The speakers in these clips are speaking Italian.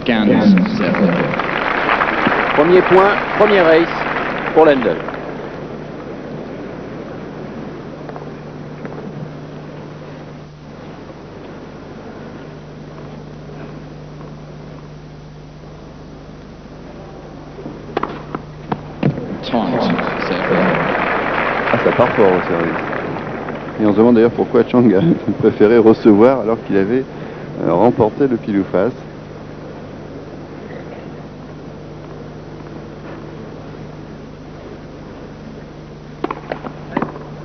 15-0. Premier point, premier race pour Lendl. Ah, ça part fort au service. Et on se demande d'ailleurs pourquoi Chang a préféré recevoir alors qu'il avait remporté le pile ou face.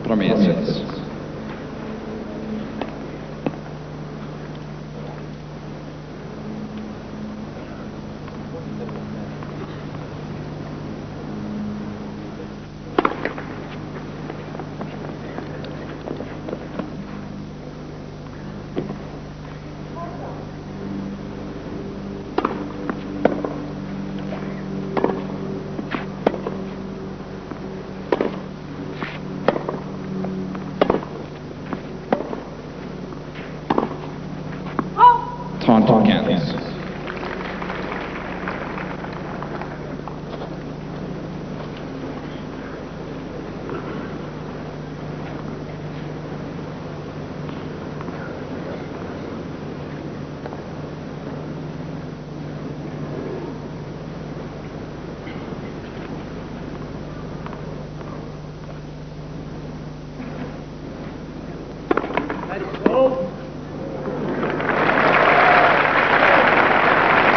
Premier service.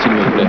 S'il vous plaît.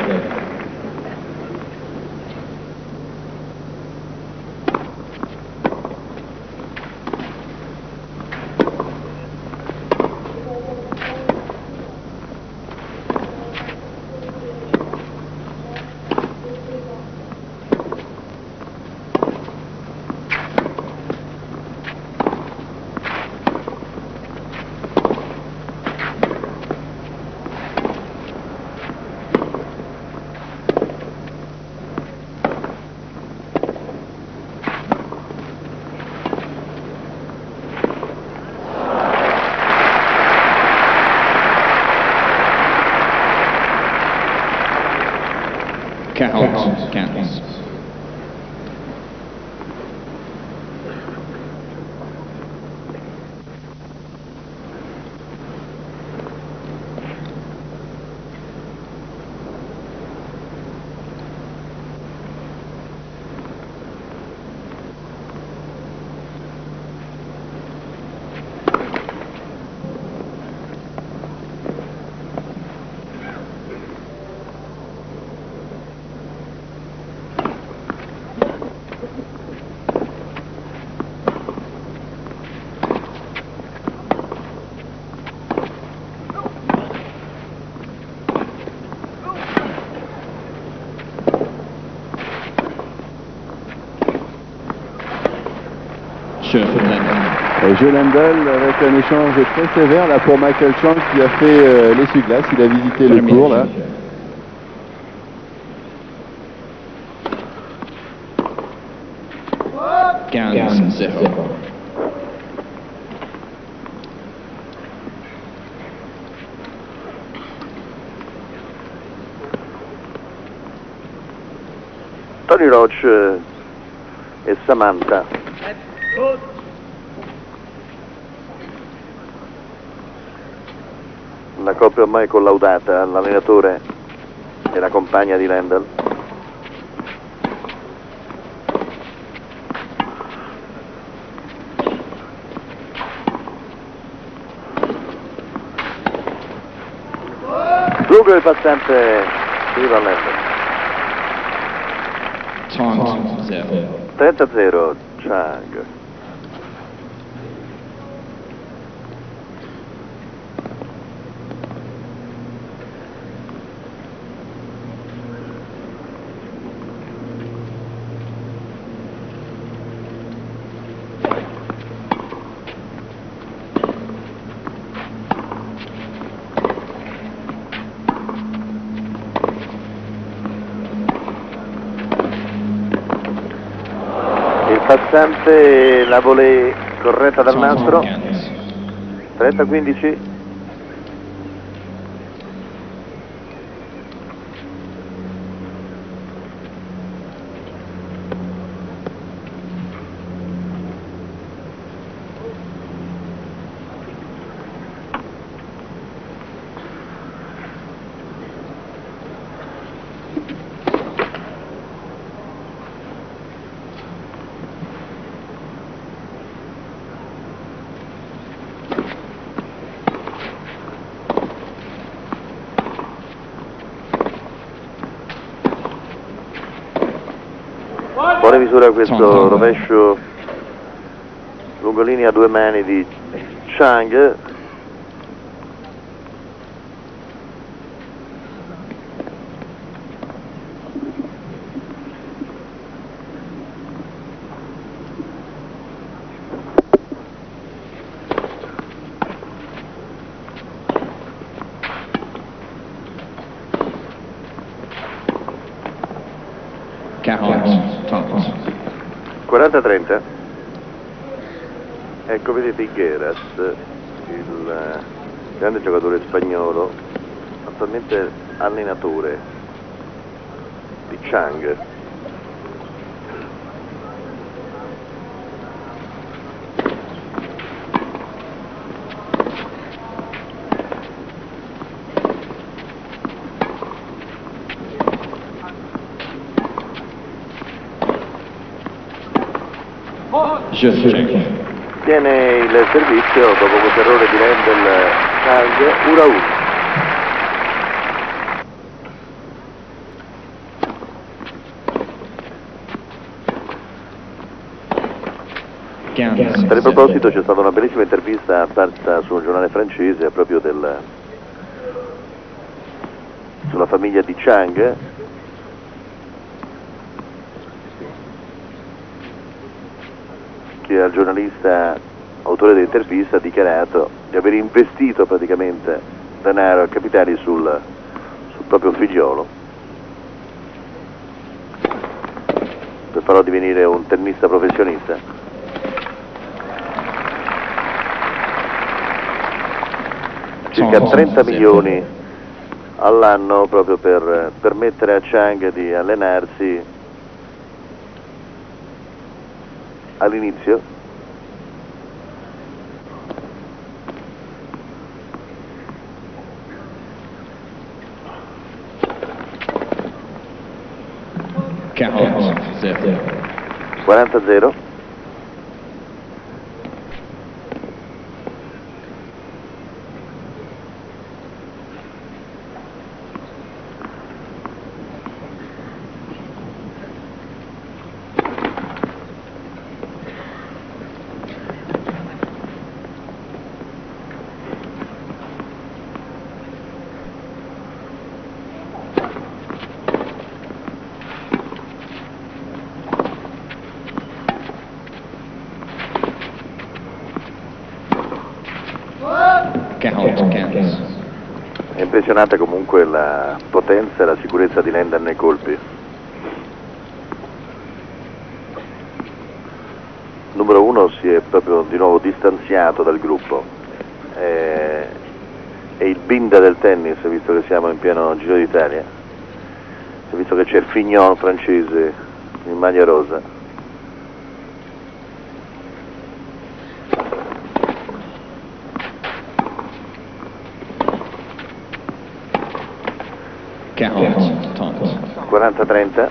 Counts. Jeu Lendl avec un échange très sévère là pour Michael Chang qui a fait l'essuie-glace, il a visité le cours là. Tony Roach e Samantha. Una coppia ormai collaudata, l'allenatore e la compagna di Lendl. Lungo il passante viva Lendl. 30-0 Chang. Passante la volée corretta dal nastro. 30-15. Buona misura questo rovescio lungolinea a due mani di Chang. Thomas. 40-30. Ecco, vedete Higueras, il grande giocatore spagnolo, attualmente allenatore di Chang. Tiene il servizio dopo questo errore di Lendl. Chang 1-1. Per il proposito c'è stata una bellissima intervista apparsa su un giornale francese proprio sulla famiglia di Chang, che al giornalista autore dell'intervista ha dichiarato di aver investito praticamente denaro e capitali sul proprio figliolo per farlo divenire un tennista professionista. Circa 30 milioni all'anno proprio per permettere a Chang di allenarsi all'inizio. Count 40-0. È impressionante comunque la potenza e la sicurezza di Lendl nei colpi. Numero 1 si è proprio di nuovo distanziato dal gruppo. È il binda del tennis, visto che siamo in pieno Giro d'Italia, visto che c'è Fignon francese in maglia rosa. Thomas. 40-30.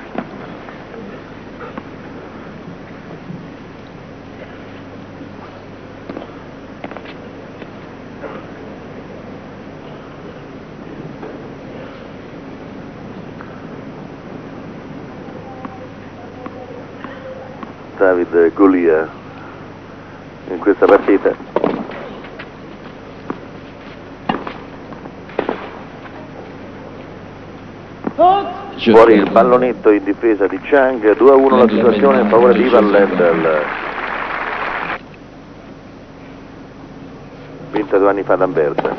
David Golia in questa partita. Fuori il pallonetto in difesa di Chang. 2-1 la situazione in favore di Ivan Lendl, vinta 2 anni fa ad Anversa.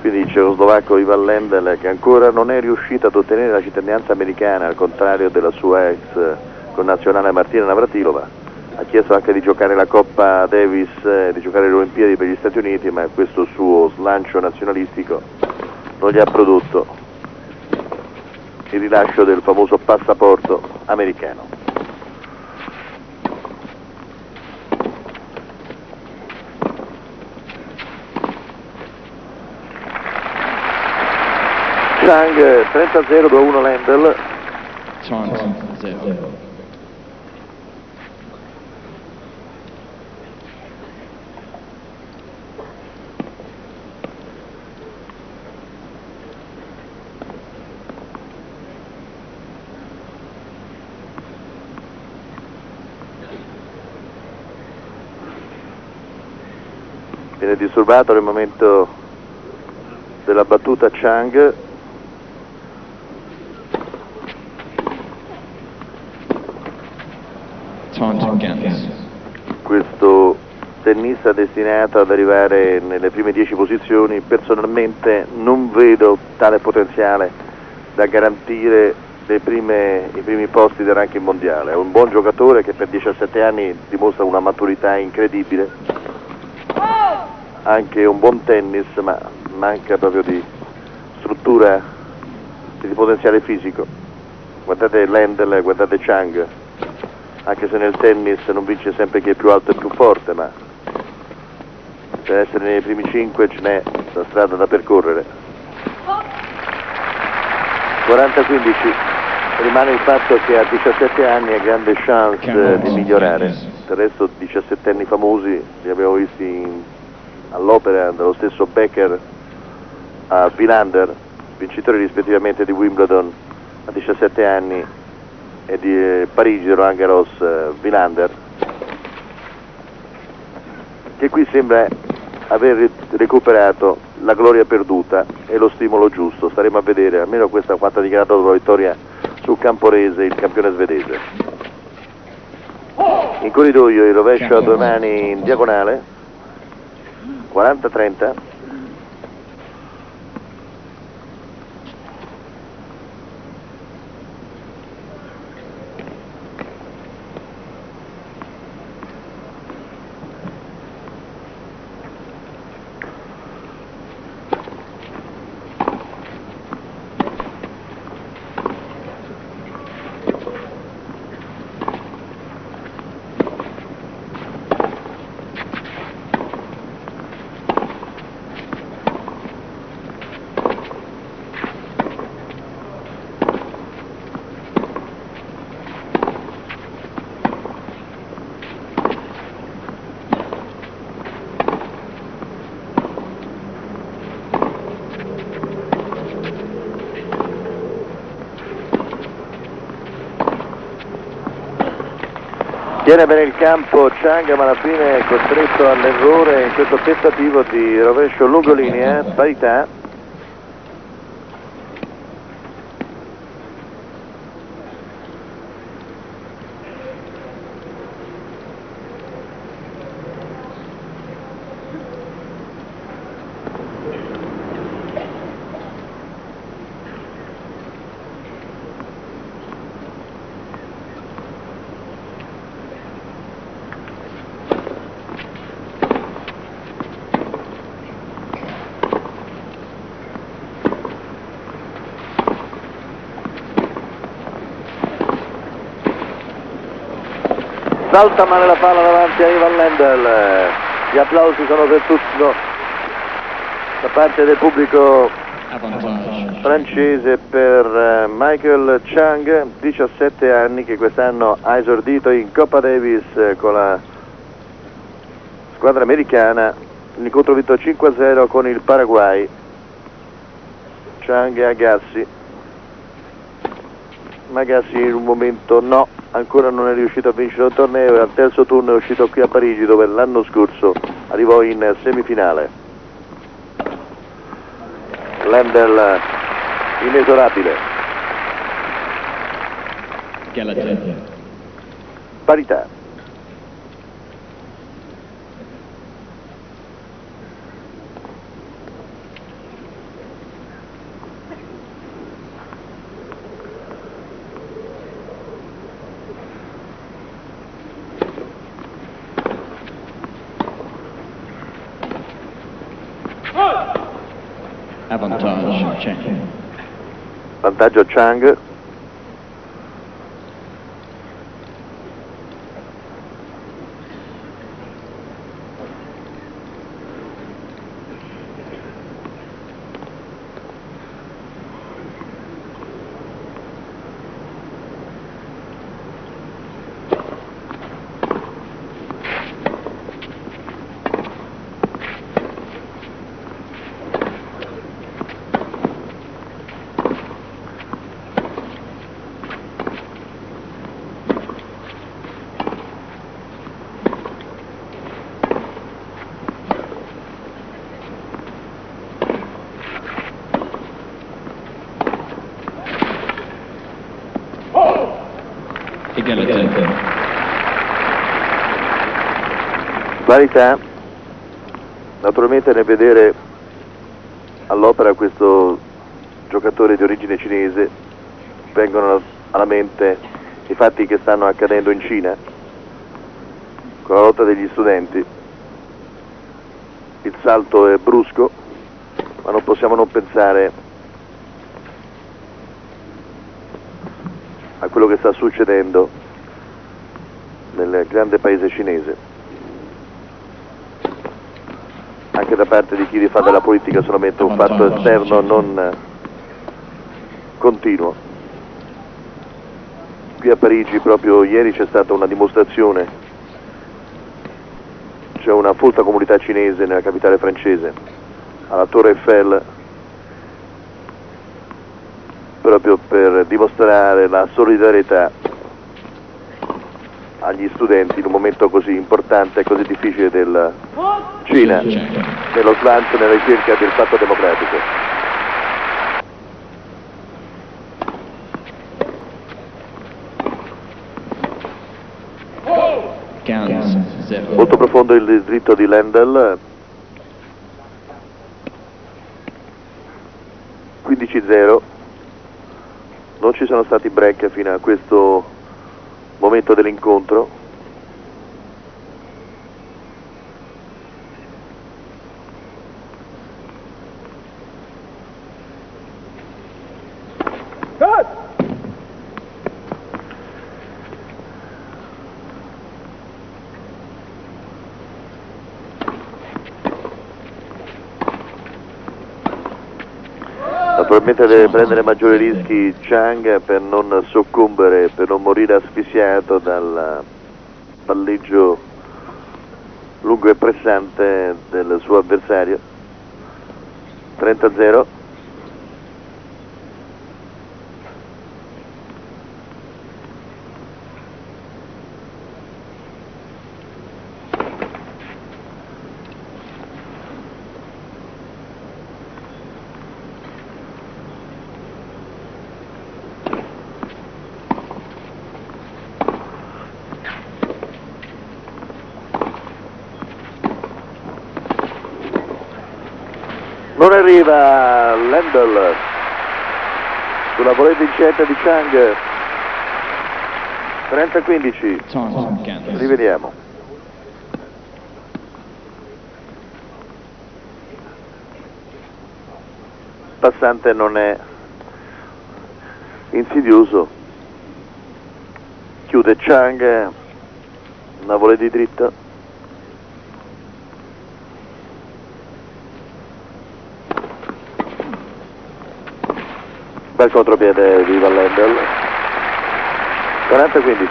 Quindi il cecoslovacco Ivan Lendl, che ancora non è riuscito ad ottenere la cittadinanza americana, al contrario della sua ex connazionale Martina Navratilova. Ha chiesto anche di giocare la Coppa Davis, di giocare le Olimpiadi per gli Stati Uniti, ma questo suo slancio nazionalistico non gli ha prodotto il rilascio del famoso passaporto americano. Chang 30-0, 2-1 Lendl. 30-0. Viene disturbato nel momento della battuta Chang. Taunt against. Questo tennista destinato ad arrivare nelle prime 10 posizioni, personalmente non vedo tale potenziale da garantire i primi posti del ranking mondiale. È un buon giocatore che per 17 anni dimostra una maturità incredibile, anche un buon tennis, ma manca proprio di struttura e di potenziale fisico. Guardate Lendl, guardate Chang, anche se nel tennis non vince sempre chi è più alto e più forte, ma per essere nei primi 5 ce n'è la strada da percorrere. 40-15, rimane il fatto che a 17 anni ha grande chance di migliorare. Del resto 17 anni famosi li abbiamo visti all'opera dallo stesso Becker a Wilander, vincitori rispettivamente di Wimbledon a 17 anni e di Parigi, Roland Garros, Wilander, che qui sembra aver recuperato la gloria perduta e lo stimolo giusto. Staremo a vedere, almeno questa quanto ha dichiarato dopo la vittoria sul camporese il campione svedese. In corridoio il rovescio a 2 mani in diagonale, 40-30. Tiene bene il campo Chang, ma alla fine è costretto all'errore in questo tentativo di rovescio lungolinea, parità. Salta male la palla davanti a Ivan Lendl. Gli applausi sono per tutto da parte del pubblico francese per Michael Chang, 17 anni, che quest'anno ha esordito in Coppa Davis con la squadra americana. L'incontro vinto 5-0 con il Paraguay. Chang e Agassi. Agassi in un momento no, ancora non è riuscito a vincere un torneo e al terzo turno è uscito qui a Parigi, dove l'anno scorso arrivò in semifinale. Lendl inesorabile. Parità. Vantaggio Chang. Vanità naturalmente nel vedere all'opera questo giocatore di origine cinese. Vengono alla mente i fatti che stanno accadendo in Cina con la lotta degli studenti. Il salto è brusco, ma non possiamo non pensare a quello che sta succedendo nel grande paese cinese, anche da parte di chi fa della politica solamente un fatto esterno, non continuo. Qui a Parigi proprio ieri c'è stata una dimostrazione, c'è una folta comunità cinese nella capitale francese, alla Torre Eiffel, proprio per dimostrare la solidarietà agli studenti in un momento così importante e così difficile della Cina, nello slancio, nella ricerca del fatto democratico. Molto profondo il dritto di Lendl, 15-0, non ci sono stati break fino a questo momento dell'incontro. Naturalmente deve prendere maggiori rischi Chang per non soccombere, per non morire asfissiato dal palleggio lungo e pressante del suo avversario. 30-0. Non arriva Lendl sulla volée vincente di Chang. 30-15. Rivediamo. Passante non è insidioso. Chiude Chang. Una volée di dritto. Bel contropiede di Lendl. 40-15.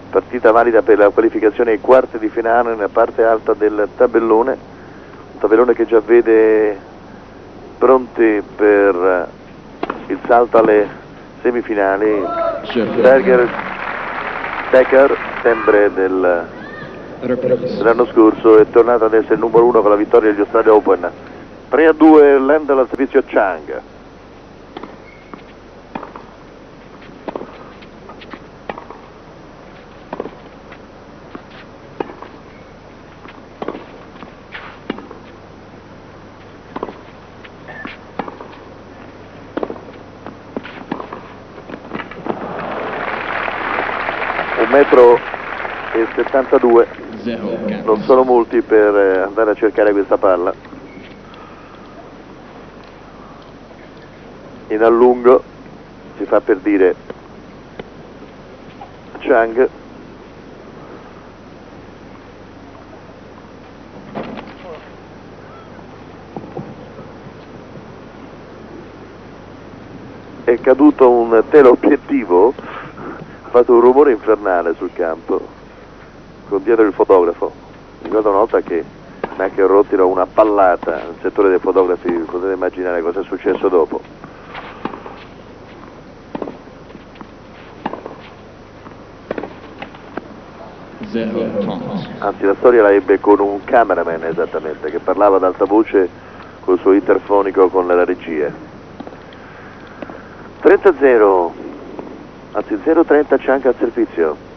Partita valida per la qualificazione ai quarti di finale nella parte alta del tabellone, un tabellone che già vede pronti per il salto alle semifinali Becker, sempre dell'anno scorso, è tornato ad essere il numero 1 con la vittoria degli Australia Open. 3-2 Lendl al servizio Chang. Metro e 72, non sono molti per andare a cercare questa palla. In allungo si fa per dire Chang. È caduto un teleobiettivo, ha fatto un rumore infernale sul campo con dietro il fotografo. Ricordo una volta che neanche rottino una pallata nel settore dei fotografi, potete immaginare cosa è successo dopo. Anzi, la storia la ebbe con un cameraman, esattamente, che parlava ad alta voce col suo interfonico con la regia. 30-0, anzi 0-30 Chang al servizio.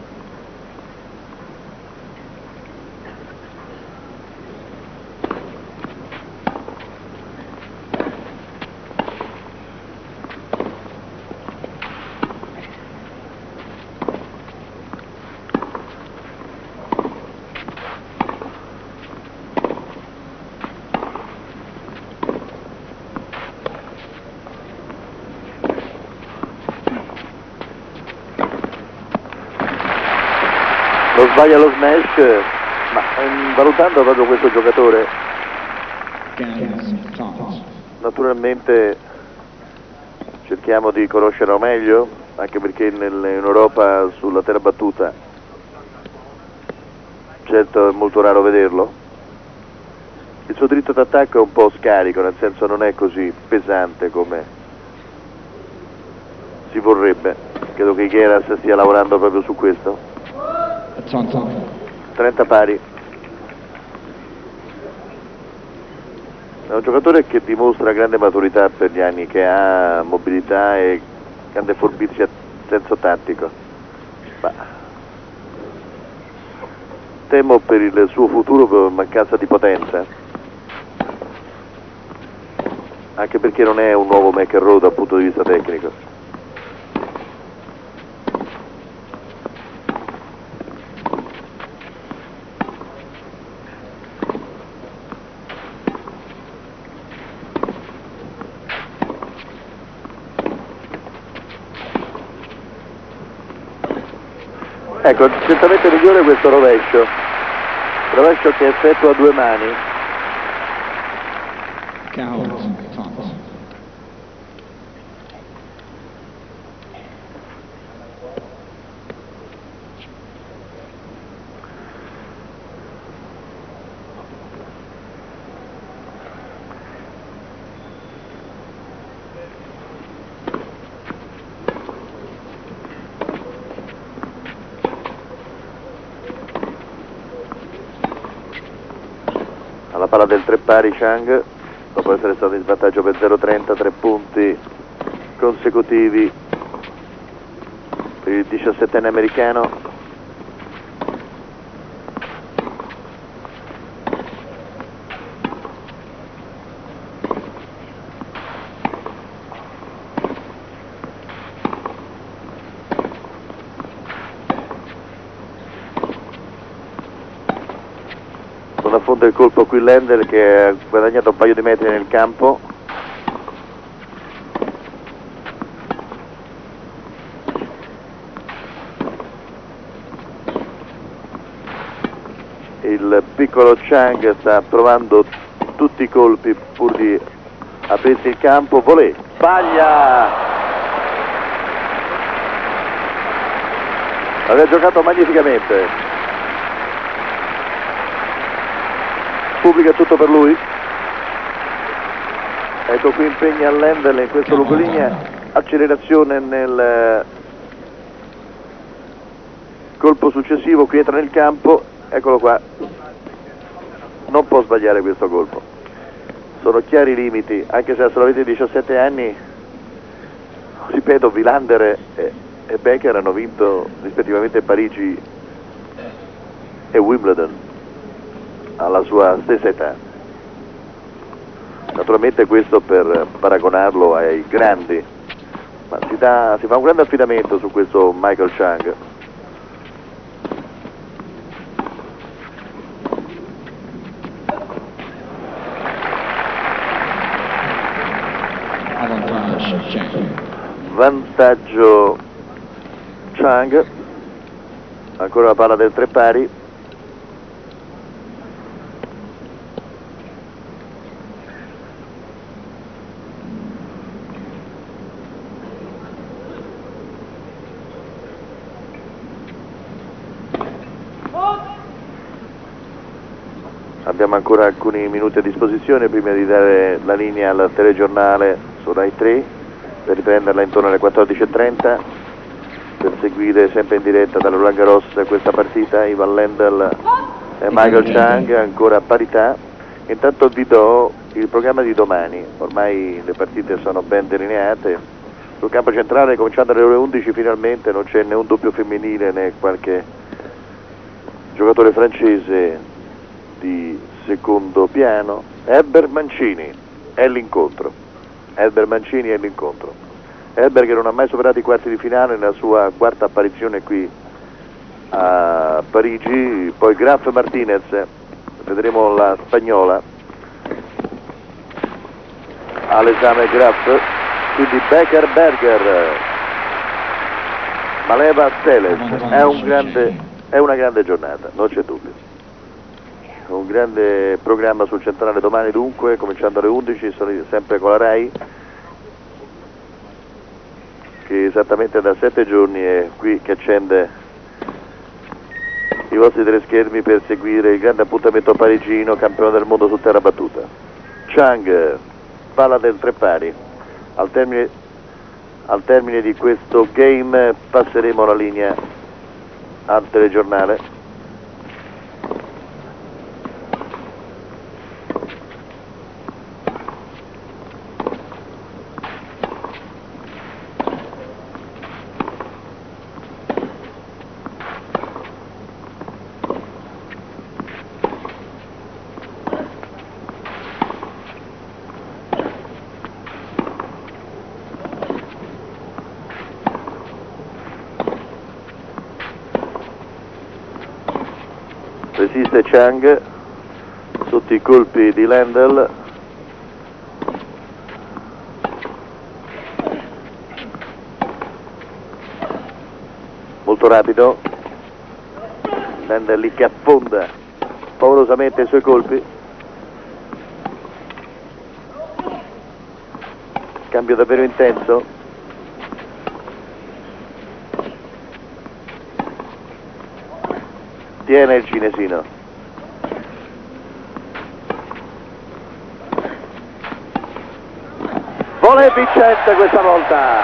Lo sbaglia lo smash, ma valutando proprio questo giocatore, naturalmente cerchiamo di conoscerlo meglio, anche perché in Europa sulla terra battuta certo è molto raro vederlo. Il suo dritto d'attacco è un po' scarico, nel senso non è così pesante come si vorrebbe. Credo che Gheras stia lavorando proprio su questo. 30 pari. È un giocatore che dimostra grande maturità per gli anni che ha, mobilità e grande furbizia, senso tattico. Ma temo per il suo futuro per mancanza di potenza, anche perché non è un nuovo McEnroe dal punto di vista tecnico. Ecco, certamente migliore questo rovescio che effettua a due mani. Alla palla del tre pari Chang, dopo essere stato in svantaggio per 0-30, 3 punti consecutivi per il 17enne americano. Affonda il colpo qui Lendl, che ha guadagnato un paio di metri nel campo. Il piccolo Chang sta provando tutti i colpi pur di aprirsi il campo. Volé, sbaglia! Aveva giocato magnificamente. Pubblica tutto per lui. Ecco qui impegna Lendl in questo lungolinea, accelerazione nel colpo successivo, qui entra nel campo, eccolo qua, non può sbagliare questo colpo, sono chiari i limiti, anche se a solamente 17 anni, ripeto, Wilander e Becker hanno vinto rispettivamente Parigi e Wimbledon alla sua stessa età. Naturalmente questo per paragonarlo ai grandi, ma si fa un grande affidamento su questo Michael Chang. Vantaggio Chang, ancora la palla del tre pari. Abbiamo ancora alcuni minuti a disposizione prima di dare la linea al telegiornale su Rai 3 per riprenderla intorno alle 14:30 per seguire sempre in diretta dalla Roland Garros questa partita. Ivan Lendl e Michael Chang ancora a parità. Intanto vi do il programma di domani. Ormai le partite sono ben delineate. Sul campo centrale, cominciando alle ore 11, finalmente non c'è né un doppio femminile né qualche giocatore francese di secondo piano. Herbert Mancini è l'incontro. Herbert Mancini è l'incontro. Herbert che non ha mai superato i quarti di finale nella sua quarta apparizione qui a Parigi. Poi Graf Martinez, vedremo la spagnola all'esame. Graf, quindi Becker Berger, Maleva Seles. È una grande giornata, non c'è dubbio. Un grande programma sul centrale domani, dunque, cominciando alle 11, sono sempre con la RAI, che esattamente da 7 giorni è qui che accende i vostri teleschermi per seguire il grande appuntamento parigino, campione del mondo su terra battuta. Chang, palla del tre pari. Al termine di questo game passeremo la linea al telegiornale. Resiste Chang sotto i colpi di Lendl. Molto rapido Lendl lì che affonda paurosamente i suoi colpi. Cambio davvero intenso. Tiene il cinesino. Volley vincente questa volta.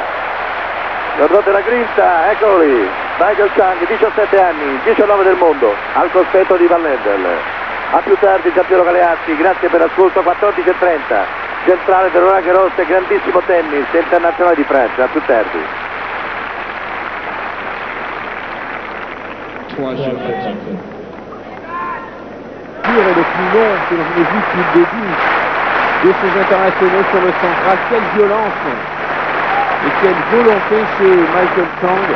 Guardate la grinta, eccolo lì. Michael Chang, 17 anni, 19 del mondo, al cospetto di Van Lendl. A più tardi Giampiero Galeazzi, grazie per l'ascolto. 14:30, centrale del Roland Garros, grandissimo tennis internazionale di Francia. A più tardi. 3 jeux. Et le plus long que l'on ait vu depuis le début de ces internationaux sur le central. Quelle violence et quelle volonté chez Michael Chang,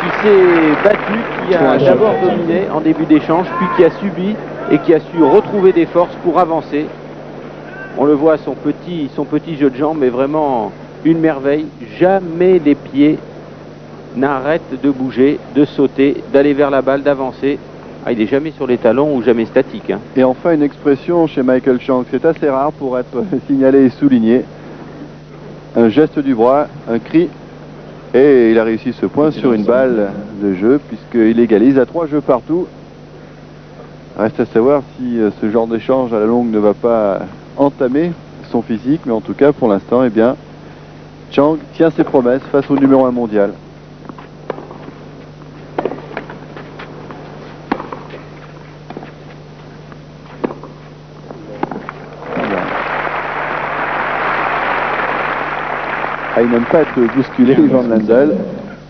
qui s'est battu, qui a d'abord dominé en début d'échange, puis qui a subi et qui a su retrouver des forces pour avancer. On le voit, son petit jeu de jambes est vraiment une merveille. Jamais les pieds n'arrêtent de bouger, de sauter, d'aller vers la balle, d'avancer. Ah, il n'est jamais sur les talons ou jamais statique. Hein. Et enfin une expression chez Michael Chang, c'est assez rare pour être signalé et souligné. Un geste du bras, un cri, et il a réussi ce point sur une balle de jeu, puisqu'il égalise à 3 jeux partout. Reste à savoir si ce genre d'échange à la longue ne va pas entamer son physique, mais en tout cas pour l'instant, eh bien, Chang tient ses promesses face au numéro 1 mondial. Ah, il n'aime pas être bousculé, Van Lendl.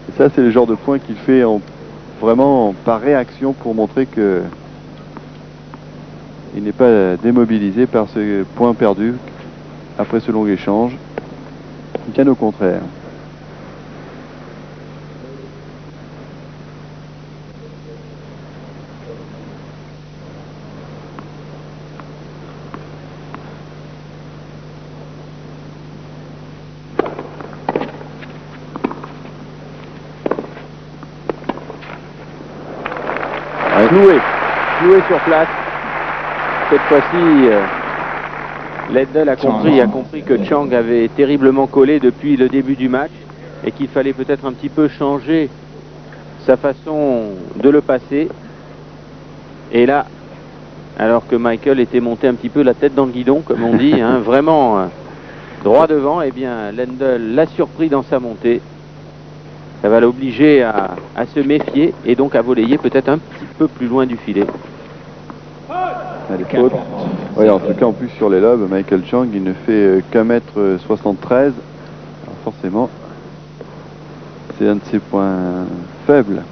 Et ça, c'est le genre de point qu'il fait vraiment par réaction pour montrer que il n'est pas démobilisé par ce point perdu après ce long échange. Bien au contraire. Cloué sur place. Cette fois-ci, Lendl a compris que Chang avait terriblement collé depuis le début du match et qu'il fallait peut-être un petit peu changer sa façon de le passer. Et là, alors que Michael était monté un petit peu la tête dans le guidon, comme on dit, hein, vraiment droit devant, eh bien Lendl l'a surpris dans sa montée. Ça va l'obliger à se méfier et donc à voler peut-être un petit peu plus loin du filet. Allez, faute. Oui, en tout cas, en plus sur les lobes, Michael Chang, il ne fait qu'1m73. Alors forcément, c'est un de ses points faibles.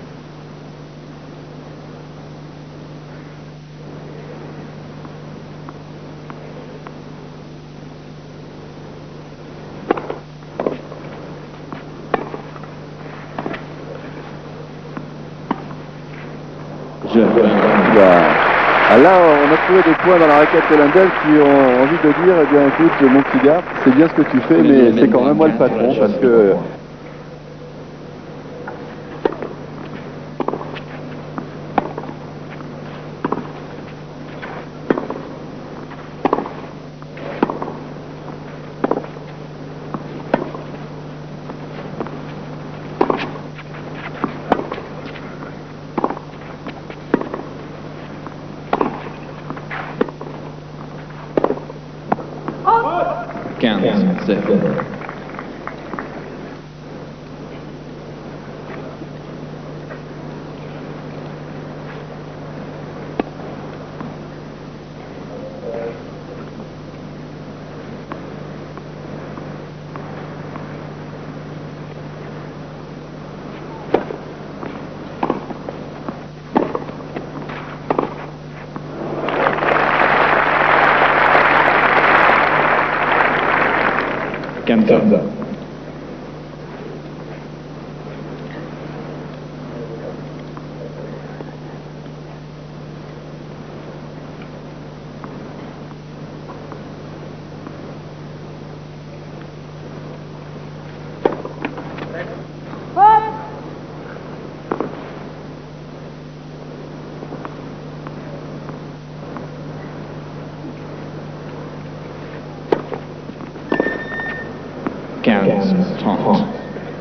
Là, on a trouvé des points dans la raquette de Lendl qui ont envie de dire, eh bien écoute, mon petit gars, c'est bien ce que tu fais, mais c'est quand même moi le patron, parce que...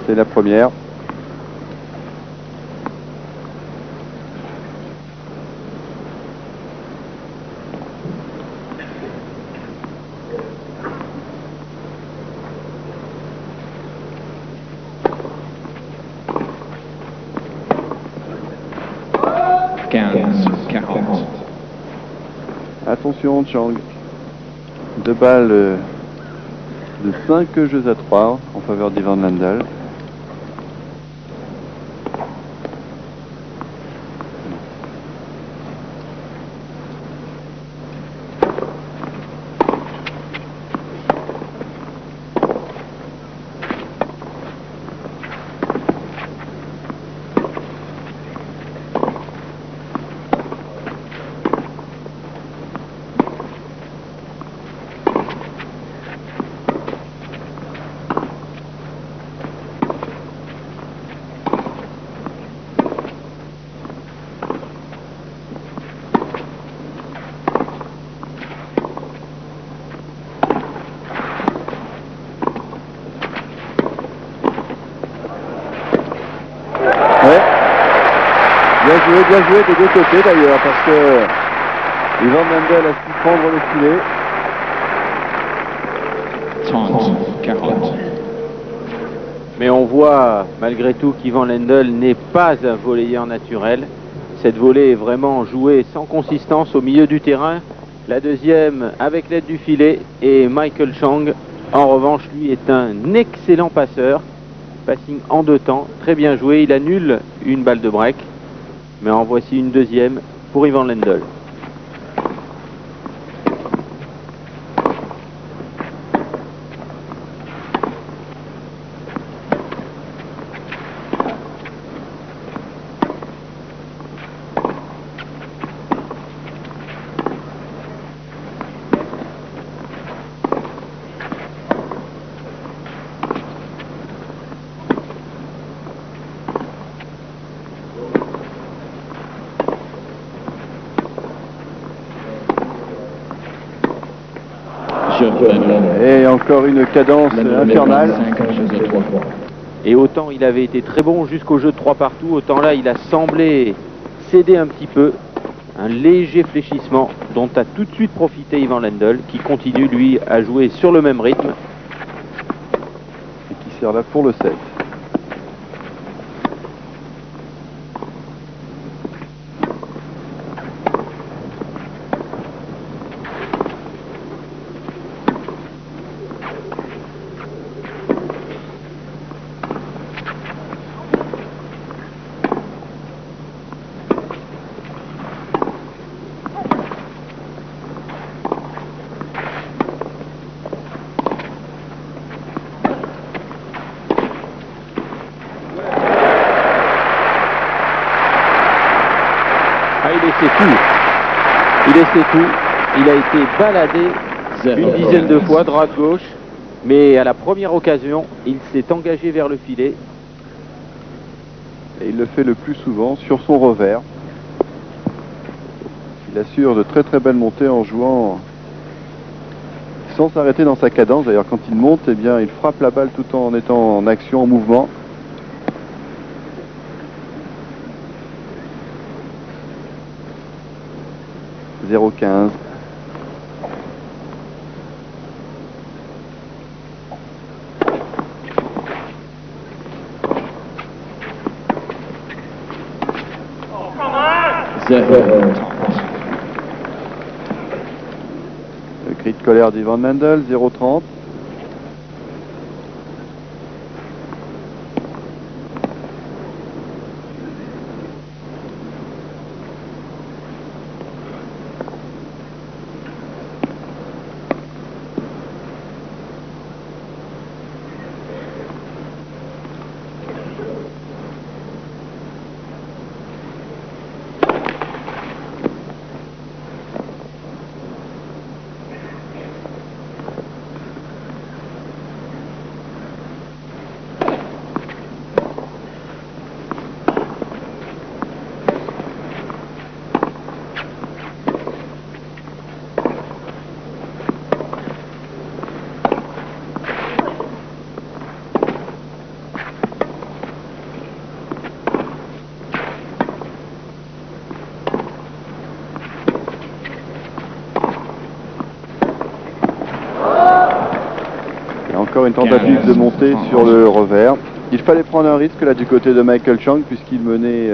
C'est la première. Attention, Chang. 2 balles de 5 jeux à 3 en faveur d'Ivan Lendl. Bien joué des deux côtés d'ailleurs, parce que Ivan Lendl a su prendre le filet. Mais on voit malgré tout qu'Ivan Lendl n'est pas un volleyeur naturel. Cette volée est vraiment jouée sans consistance au milieu du terrain. La deuxième avec l'aide du filet, et Michael Chang, en revanche, lui est un excellent passeur. Passing en 2 temps, très bien joué. Il annule une balle de break. Mais en voici une deuxième pour Ivan Lendl. Et encore une cadence infernale. Et autant il avait été très bon jusqu'au jeu de 3 partout, autant là il a semblé céder un petit peu. Un léger fléchissement dont a tout de suite profité Ivan Lendl, qui continue lui à jouer sur le même rythme. Et qui sert là pour le 7. laissé tout. Il laissait tout. Il a été baladé une dizaine de fois, droite-gauche. Mais à la première occasion, il s'est engagé vers le filet. Et il le fait le plus souvent sur son revers. Il assure de très très belles montées en jouant sans s'arrêter dans sa cadence. D'ailleurs, quand il monte, eh bien, il frappe la balle tout en étant en action, en mouvement. « 0,15 ». Le cri de colère d'Ivan Lendl, 0,30. Encore une tentative de monter sur le revers. Il fallait prendre un risque là du côté de Michael Chang puisqu'il menait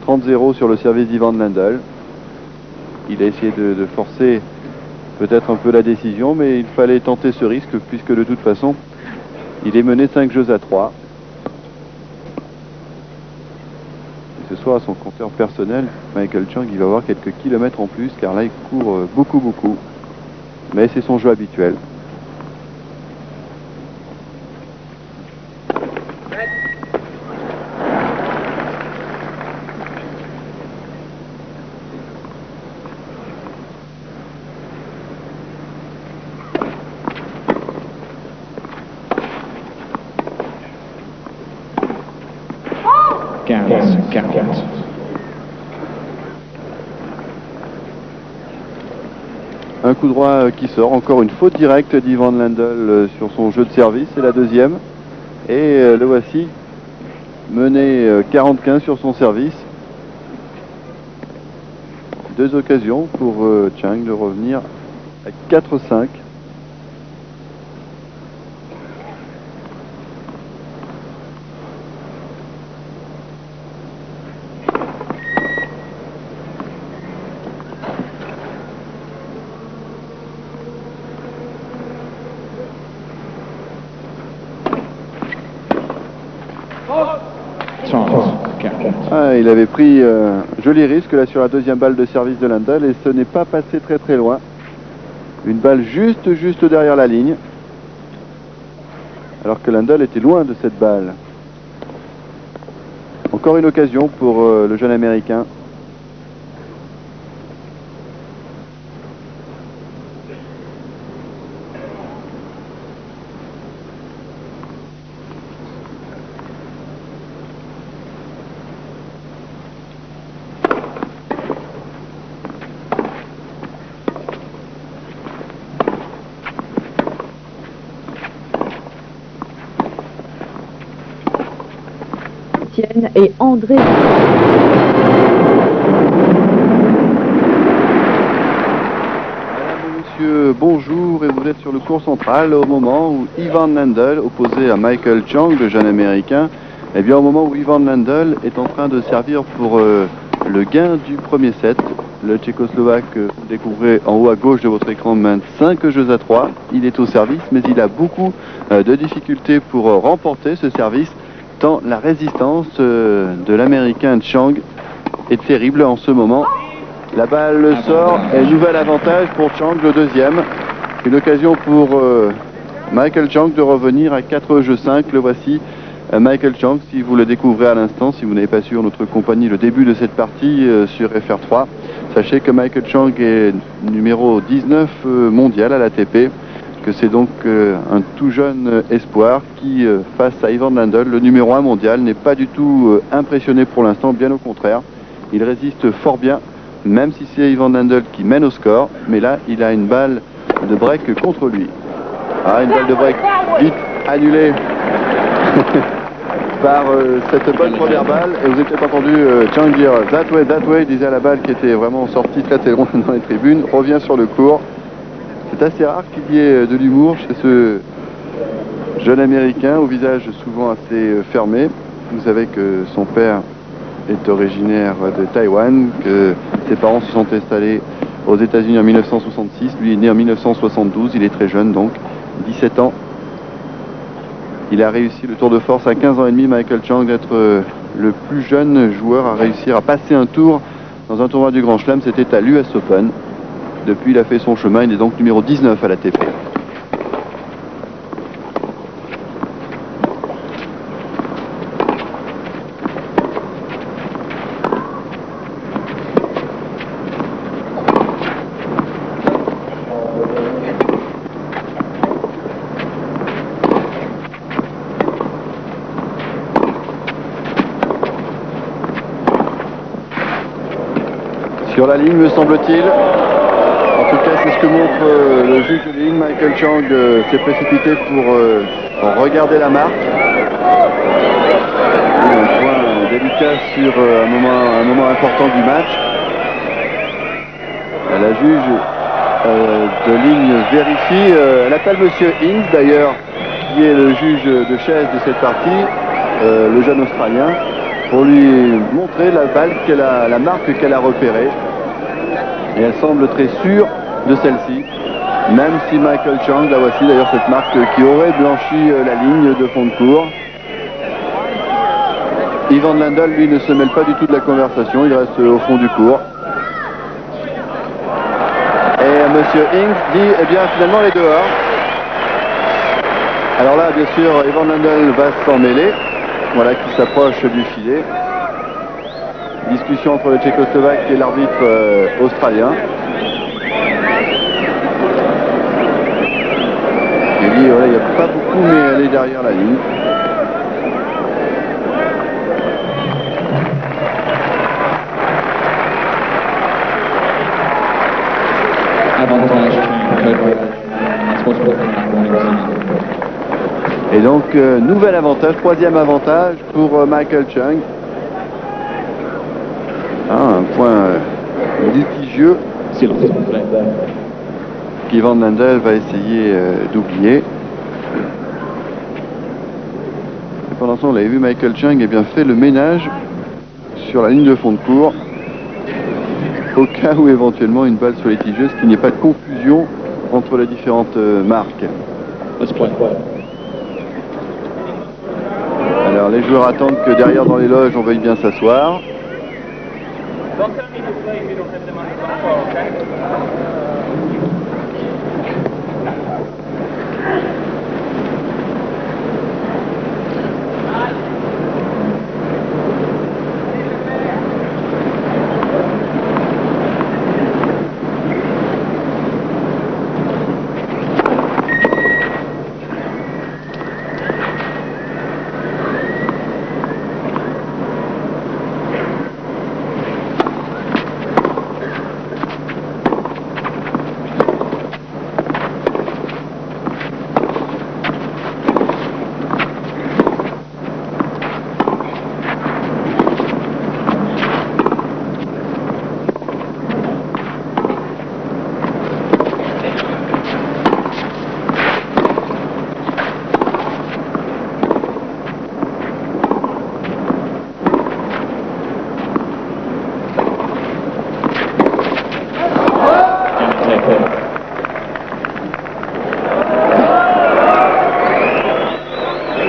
30-0 sur le service d'Ivan Lendl. Il a essayé de forcer peut-être un peu la décision, mais il fallait tenter ce risque puisque de toute façon il est mené 5 jeux à 3. Et ce soir à son compteur personnel, Michael Chang il va avoir quelques kilomètres en plus car là il court beaucoup. Mais c'est son jeu habituel. Un coup droit qui sort, encore une faute directe d'Ivan Lendl sur son jeu de service, c'est la deuxième. Et le voici mené 40-15 sur son service. Deux occasions pour Chang de revenir à 4-5. Ah, il avait pris un joli risque là sur la deuxième balle de service de Lendl et ce n'est pas passé très loin. Une balle juste derrière la ligne. Alors que Lendl était loin de cette balle. Encore une occasion pour le jeune américain. Et André. Madame et messieurs, bonjour, et vous êtes sur le court central au moment où Ivan Lendl, opposé à Michael Chang, le jeune américain, et bien au moment où Ivan Lendl est en train de servir pour le gain du premier set. Le Tchécoslovaque, vous découvrez en haut à gauche de votre écran, mène 5 jeux à 3. Il est au service, mais il a beaucoup de difficultés pour remporter ce service, tant la résistance de l'américain Chang est terrible en ce moment. La balle sort et nouvel avantage pour Chang, le deuxième. Une occasion pour Michael Chang de revenir à 4 jeux 5. Le voici Michael Chang, si vous le découvrez à l'instant, si vous n'avez pas suivi notre compagnie le début de cette partie sur FR3, sachez que Michael Chang est numéro 19 mondial à l'ATP, que c'est donc un tout jeune espoir qui, face à Ivan Lendl, le numéro 1 mondial, n'est pas du tout impressionné pour l'instant, bien au contraire. Il résiste fort bien, même si c'est Ivan Lendl qui mène au score, mais là, il a une balle de break contre lui. Ah, une balle de break vite annulée par cette bonne première balle. Et vous avez peut-être entendu Chang dire that way, il disait à la balle qui était vraiment sortie très très loin dans les tribunes, revient sur le court. C'est assez rare qu'il y ait de l'humour chez ce jeune américain au visage souvent assez fermé. Vous savez que son père est originaire de Taïwan, que ses parents se sont installés aux États-Unis en 1966. Lui est né en 1972, il est très jeune donc, 17 ans. Il a réussi le tour de force à 15 ans et demi, Michael Chang, d'être le plus jeune joueur à réussir à passer un tour dans un tournoi du Grand Chelem. C'était à l'US Open. Depuis, il a fait son chemin. Il est donc numéro 19 à l'ATP. Sur la ligne, me semble-t-il. En tout cas, c'est ce que montre le juge de ligne. Michael Chang s'est précipité pour regarder la marque. Un point délicat sur un moment important du match. La juge de ligne vérifie. Elle appelle Monsieur Ings, d'ailleurs, qui est le juge de chaise de cette partie, le jeune Australien, pour lui montrer la balle la marque qu'elle a repérée. Et elle semble très sûre de celle-ci, même si Michael Chang, la voici d'ailleurs cette marque qui aurait blanchi la ligne de fond de cours. Ivan Lendl, lui, ne se mêle pas du tout de la conversation, il reste au fond du cours. Et Monsieur Ings dit, eh bien finalement les dehors. Alors là, bien sûr, Ivan Lendl va s'en mêler, voilà, qui s'approche du filet. Discussion entre le Tchécoslovaque et l'arbitre australien. Il dit, voilà, il n'y a pas beaucoup, mais elle est derrière la ligne. Et donc, nouvel avantage, troisième avantage pour Michael Chang. Un point litigieux qu'Ivan Lendl va essayer d'oublier. Pendant ce temps, on l'avait vu, Michael Chang a bien fait le ménage sur la ligne de fond de cours, au cas où éventuellement une balle soit litigieuse, qu'il n'y ait pas de confusion entre les différentes marques. Alors les joueurs attendent que derrière dans les loges on veuille bien s'asseoir.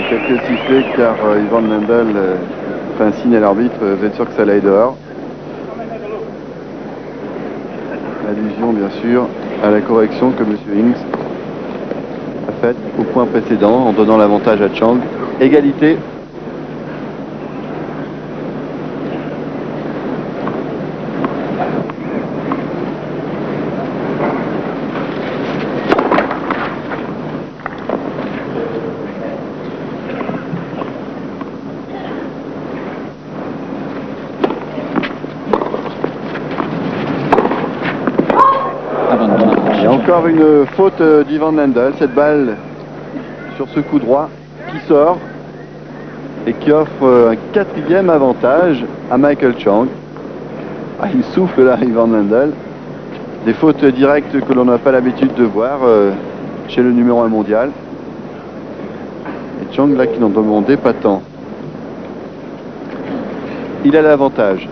Quelques sifflets car Ivan Lendl fait un signe à l'arbitre, vous êtes sûr que ça l'aille dehors. Allusion bien sûr à la correction que M. Ings a faite au point précédent en donnant l'avantage à Chang. Égalité encore une faute d'Ivan Lendl. Cette balle sur ce coup droit qui sort et qui offre un 4e avantage à Michael Chang. Ah, il souffle là, Ivan Lendl. Des fautes directes que l'on n'a pas l'habitude de voir chez le numéro 1 mondial. Et Chang là qui n'en demandait pas tant. Il a l'avantage.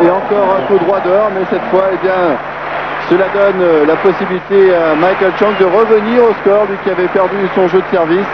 Et encore un coup droit dehors, mais cette fois, eh bien, cela donne la possibilité à Michael Chang de revenir au score, lui qui avait perdu son jeu de service.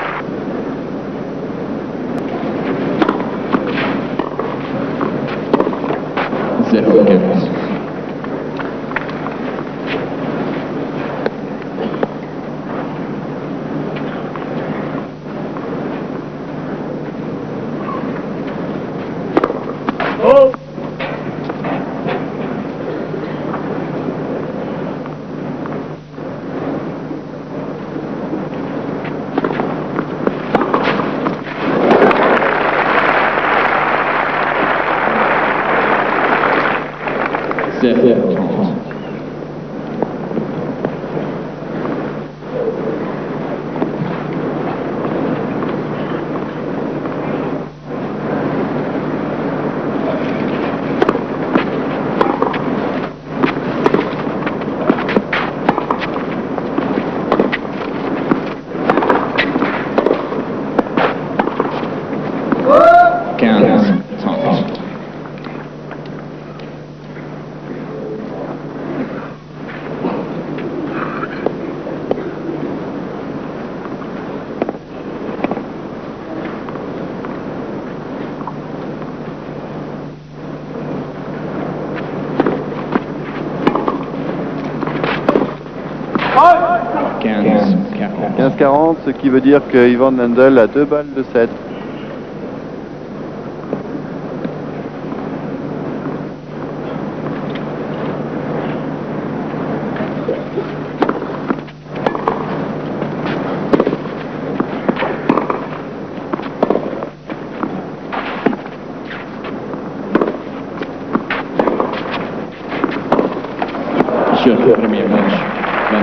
Ce qui veut dire que Ivan Lendl a 2 balles de 7.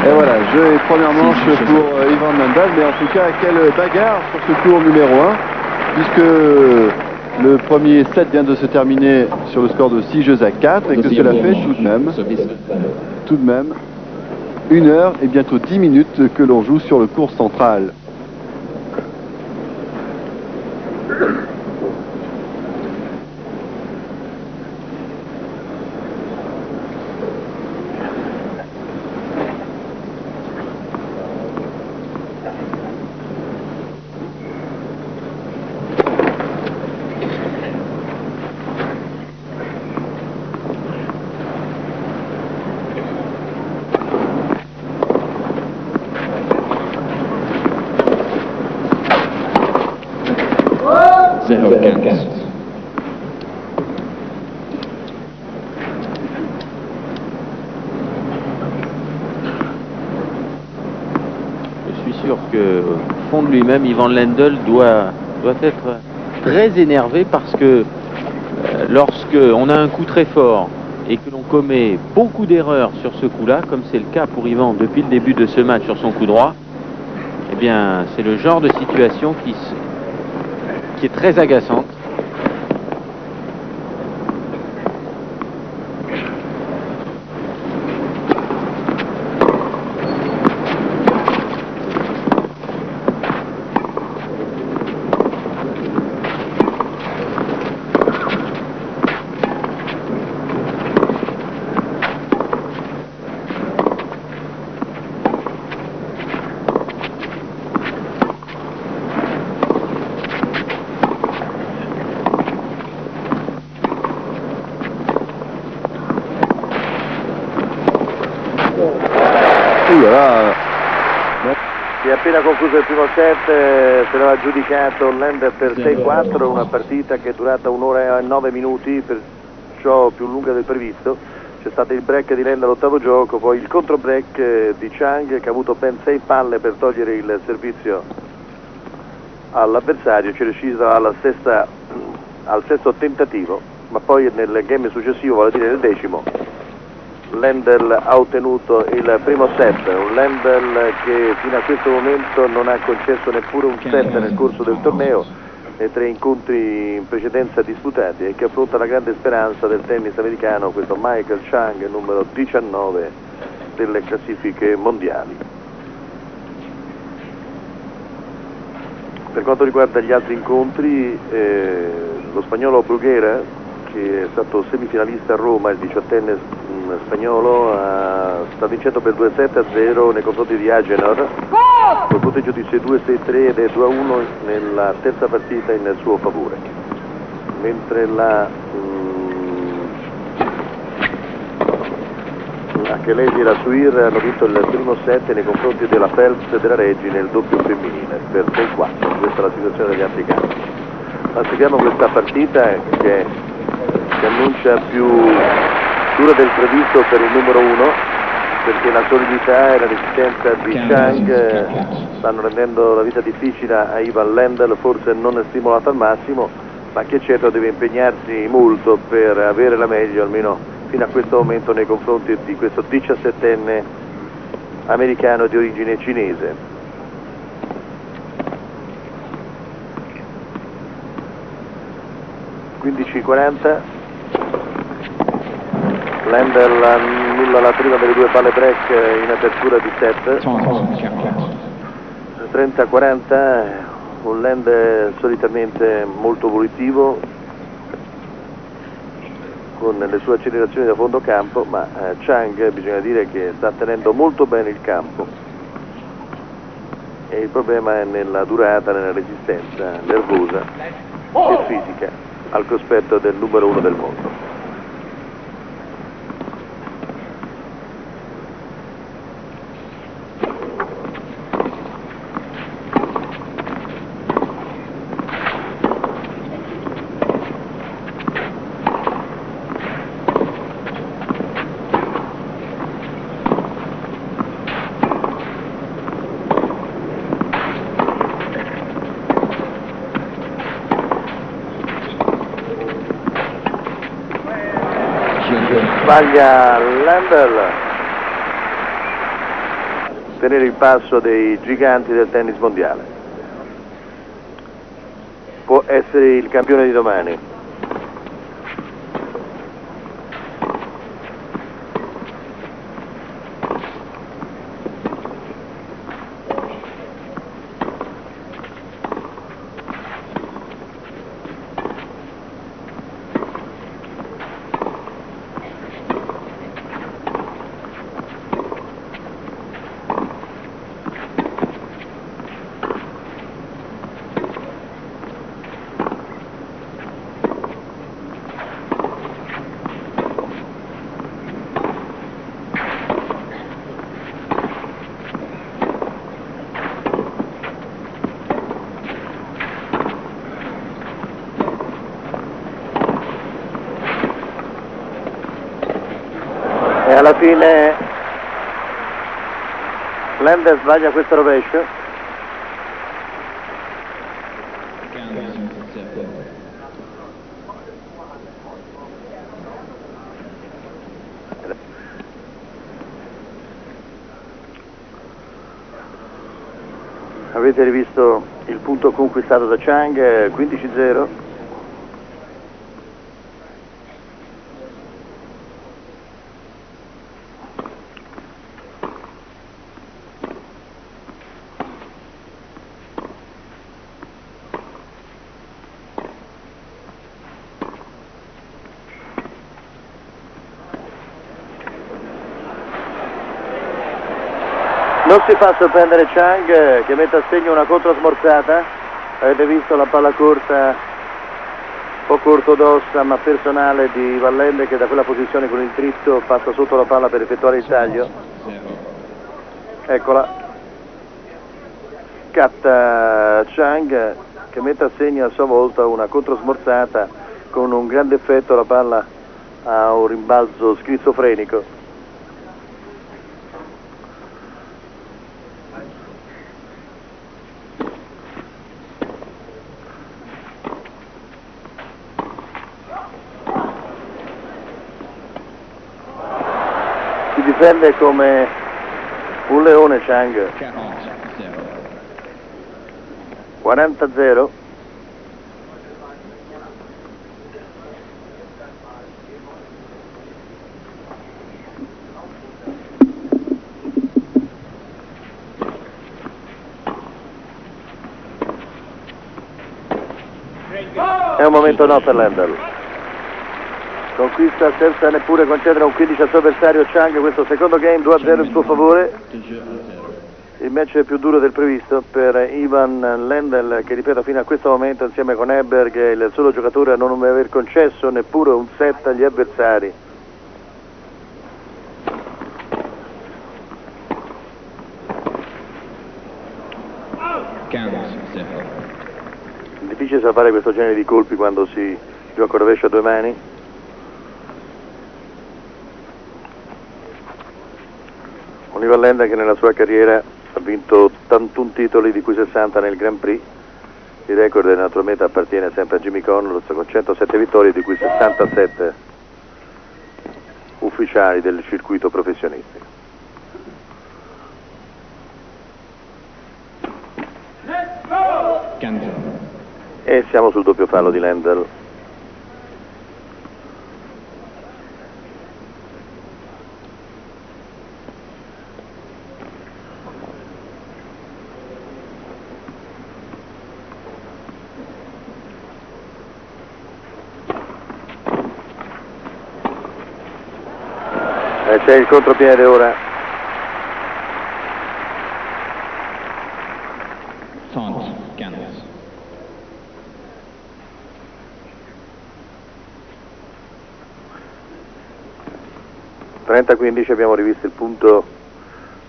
Et voilà, jeu et première manche pour Ivan Lendl, mais en tout cas, quelle bagarre sur ce tour numéro 1, puisque le premier set vient de se terminer sur le score de 6 jeux à 4, et que cela fait tout de même 1 heure et bientôt 10 minutes que l'on joue sur le court central. Je suis sûr que, au fond de lui-même, Ivan Lendl doit être très énervé parce que lorsque on a un coup très fort et que l'on commet beaucoup d'erreurs sur ce coup-là, comme c'est le cas pour Ivan depuis le début de ce match sur son coup droit, eh bien, c'est le genre de situation qui est très agaçante. Si è appena concluso il primo set, se l'aveva giudicato Lendl per 6-4, una partita che è durata 1 ora e 9 minuti, perciò più lunga del previsto. C'è stato il break di Lendl all'8º gioco, poi il contro break di Chang che ha avuto ben 6 palle per togliere il servizio all'avversario, ci è riuscito al sesto tentativo, ma poi nel game successivo, vale a dire nel 10º, Lendl ha ottenuto il primo set, un Lendl che fino a questo momento non ha concesso neppure un set nel corso del torneo, nei 3 incontri in precedenza disputati, e che affronta la grande speranza del tennis americano, questo Michael Chang, numero 19 delle classifiche mondiali. Per quanto riguarda gli altri incontri, lo spagnolo Bruguera, che è stato semifinalista a Roma, il 18enne spagnolo, sta vincendo per 2-7-0 nei confronti di Agenor, col punteggio di 6-2, 6-3 ed è 2-1 nella terza partita in suo favore. Mentre anche lei e la Suir hanno vinto il primo set nei confronti della Phelps e della Reggi nel doppio femminile per 6-4. Questa è la situazione degli altri campi. Ma seguiamo questa partita che si annuncia più dura del previsto per il numero 1, perché la solidità e la resistenza di Chang stanno rendendo la vita difficile a Ivan Lendl, forse non è stimolato al massimo, ma che certo deve impegnarsi molto per avere la meglio, almeno fino a questo momento, nei confronti di questo 17enne americano di origine cinese. (15:40). Lendl annulla la prima delle 2 palle break in apertura di set. 30:40, un Lendl solitamente molto volitivo, con le sue accelerazioni da fondo campo, ma Chang bisogna dire che sta tenendo molto bene il campo, e il problema è nella durata, nella resistenza nervosa e fisica al cospetto del numero 1 del mondo. Sbaglia Lendl, tenere il passo dei giganti del tennis mondiale. Può essere il campione di domani. E alla fine Lendl sbaglia questo rovescio. Avete rivisto il punto conquistato da Chang, 15-0. Non si fa sorprendere Chang, che mette a segno una controsmorzata. Avete visto la palla corta, poco ortodossa ma personale di Lendl, che da quella posizione con il dritto passa sotto la palla per effettuare il taglio. Eccola. scatta Chang, che mette a segno a sua volta una controsmorzata con un grande effetto. La palla ha un rimbalzo schizofrenico. Si difende come un leone Chang. 40-0. È un momento no per Lendl. Conquista senza neppure concedere un 15 al suo avversario Chang. Questo secondo game 2-0 in suo favore. Il match più duro del previsto per Ivan Lendl, che ripeto fino a questo momento insieme con Edberg è il solo giocatore a non aver concesso neppure un set agli avversari. Difficile salvare questo genere di colpi quando si gioca a rovescio a due mani. Un Ivan Lendl che nella sua carriera ha vinto 81 titoli, di cui 60 nel Grand Prix. Il record naturalmente appartiene sempre a Jimmy Connors con 107 vittorie, di cui 67 ufficiali del circuito professionistico. E siamo sul doppio fallo di Lendl. C'è il contropiede ora. Gans. (30-15) abbiamo rivisto il punto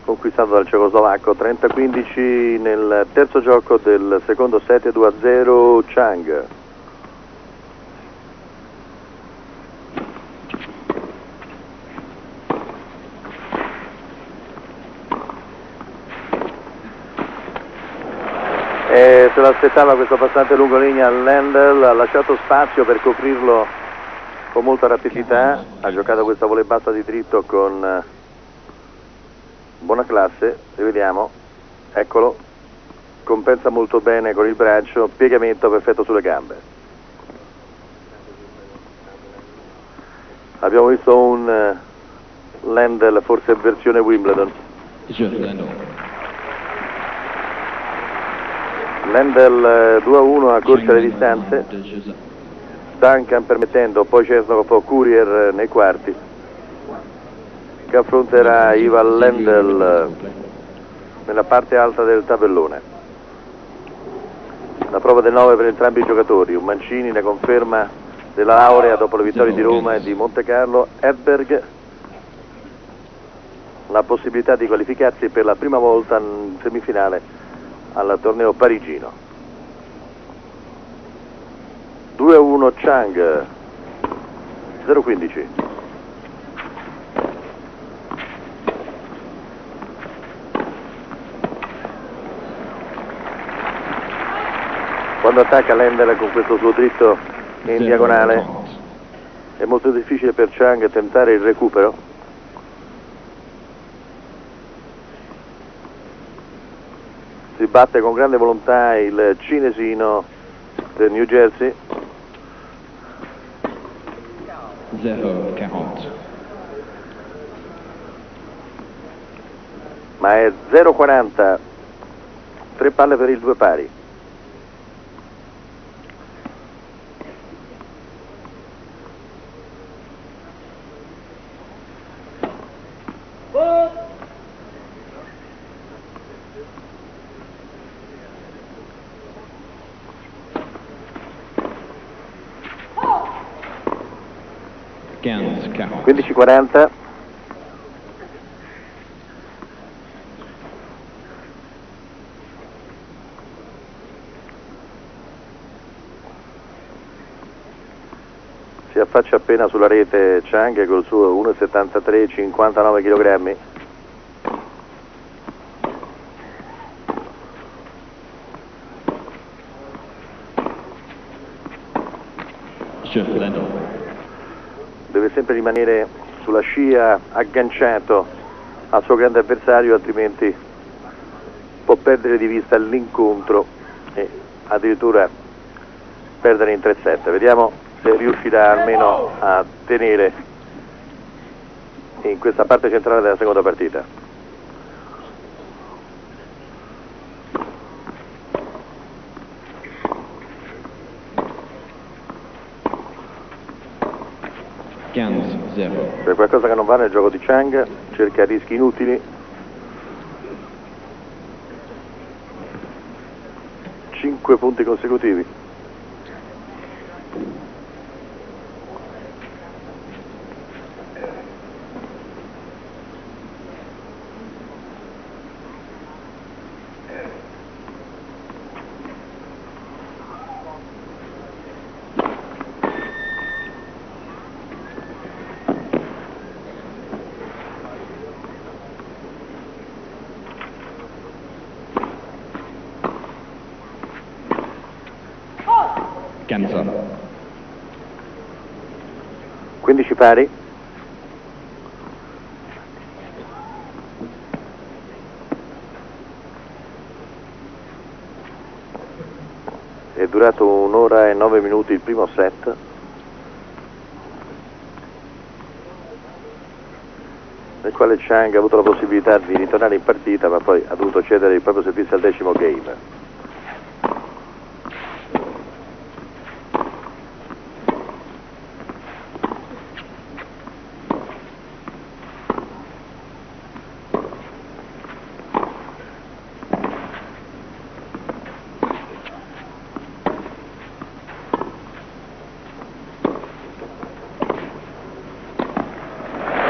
conquistato dal cecoslovacco. 30-15 nel terzo gioco del secondo set. 2-0 Chang. Se l'aspettava questo passante lungolinea. Lendl ha lasciato spazio per coprirlo con molta rapidità, ha giocato questa volley bassa di dritto con buona classe. Rivediamo, eccolo, compensa molto bene con il braccio, piegamento perfetto sulle gambe. Abbiamo visto un Lendl forse versione Wimbledon. Lendl 2-1 a corsa le distanze. Duncan permettendo, poi Cesnov, Courier nei quarti, che affronterà Ivan Lendl nella parte alta del tabellone. La prova del 9 per entrambi i giocatori. Un Mancini ne conferma della laurea dopo le vittorie di Roma e di Monte Carlo. Edberg la possibilità di qualificarsi per la prima volta in semifinale al torneo parigino. 2-1 Chang. 0-15. Quando attacca Lendl con questo suo dritto in diagonale è molto difficile per Chang tentare il recupero. Si batte con grande volontà il cinesino del New Jersey. 0-40. Ma è 0-40, 3 palle per il due pari. Gans, 15-40. Si affaccia appena sulla rete Chang col suo 1,73, 59 kg. Lendl. Deve sempre rimanere sulla scia agganciato al suo grande avversario, altrimenti può perdere di vista l'incontro e addirittura perdere in 3-7. Vediamo se riuscirà almeno a tenere in questa parte centrale della seconda partita. C'è qualcosa che non va nel gioco di Chang, cerca rischi inutili. 5 punti consecutivi. Cancer. 15 pari. È durato 1 ora e 9 minuti il primo set. Nel quale Chang ha avuto la possibilità di ritornare in partita, ma poi ha dovuto cedere il proprio servizio al 10° game.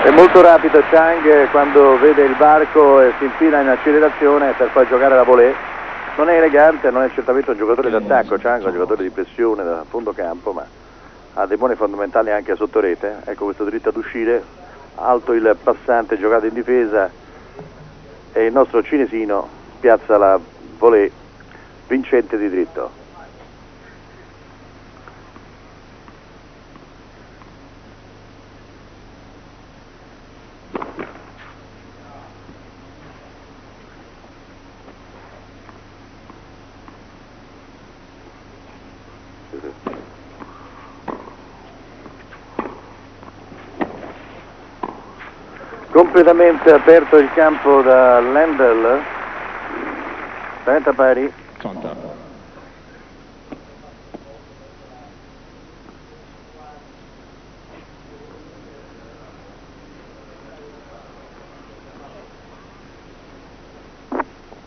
È molto rapido Chang quando vede il varco e si infila in accelerazione per poi giocare la volée. Non è elegante, non è certamente un giocatore d'attacco, Chang è un giocatore di pressione da fondo campo, ma ha dei buoni fondamentali anche sotto rete. Ecco questo dritto ad uscire, alto il passante giocato in difesa e il nostro cinesino piazza la volée vincente di dritto. Completamente aperto il campo da Lendl, 30 pari. Contact.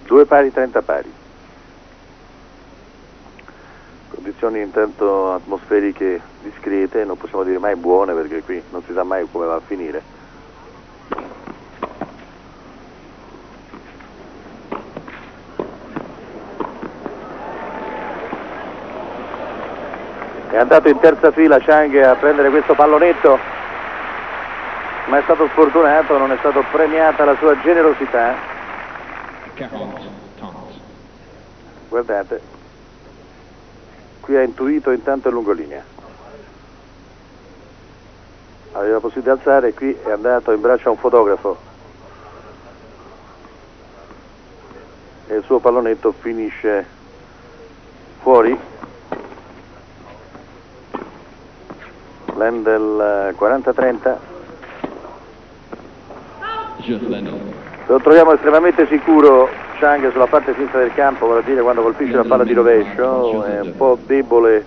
Due pari, 30 pari. Condizioni intanto atmosferiche discrete, non possiamo dire mai buone perché qui non si sa mai come va a finire. È andato in terza fila Chang a prendere questo pallonetto, ma è stato sfortunato, non è stato premiata la sua generosità. 40. Taunt. Guardate, qui ha intuito intanto il lungolinea. Aveva la possibilità di alzare e qui è andato in braccio a un fotografo. E il suo pallonetto finisce fuori. Lendl 40-30. Lendl. Lo troviamo estremamente sicuro Chang sulla parte sinistra del campo, vuol dire quando colpisce la palla di rovescio, è un po' debole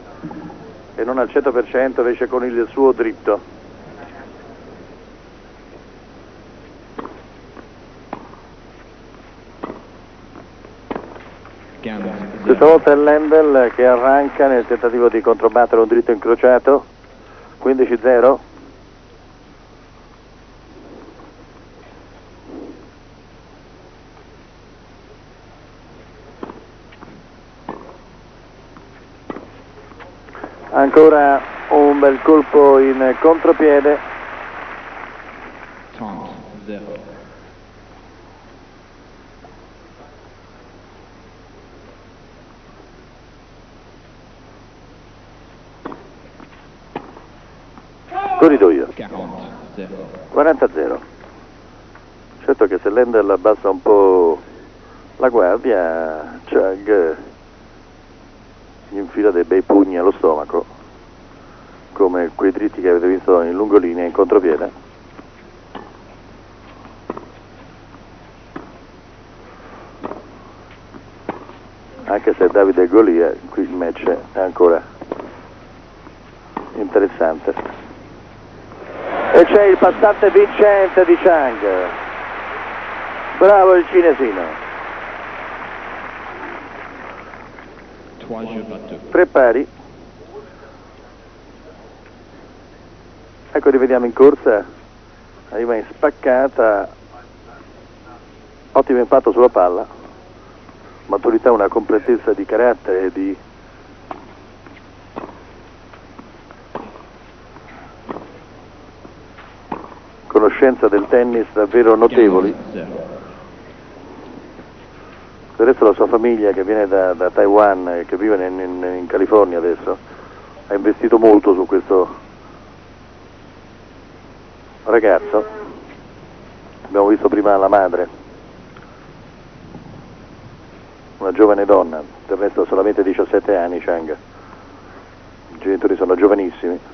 e non al 100% invece con il suo dritto. Questa volta è Lendl che arranca nel tentativo di controbattere un dritto incrociato. 15-0. Ancora un bel colpo in contropiede. Taunt 0. Corridoio 40 0. 40-0. Certo che se Lendl abbassa un po' la guardia, Chang gli infila dei bei pugni allo stomaco, come quei dritti che avete visto in lungolinea in contropiede. Anche se Davide e Golia, qui il match è ancora interessante. E c'è il passante vincente di Chang. Bravo il cinesino. 3 jeux battus. 3 pari. Ecco, rivediamo in corsa. Arriva in spaccata. Ottimo impatto sulla palla. Maturità, una completezza di carattere e di conoscenza del tennis davvero notevoli. 0. Del resto la sua famiglia, che viene da Taiwan e che vive in California adesso, ha investito molto su questo ragazzo. Abbiamo visto prima la madre, una giovane donna, del resto ha solamente 17 anni Chang. I genitori sono giovanissimi.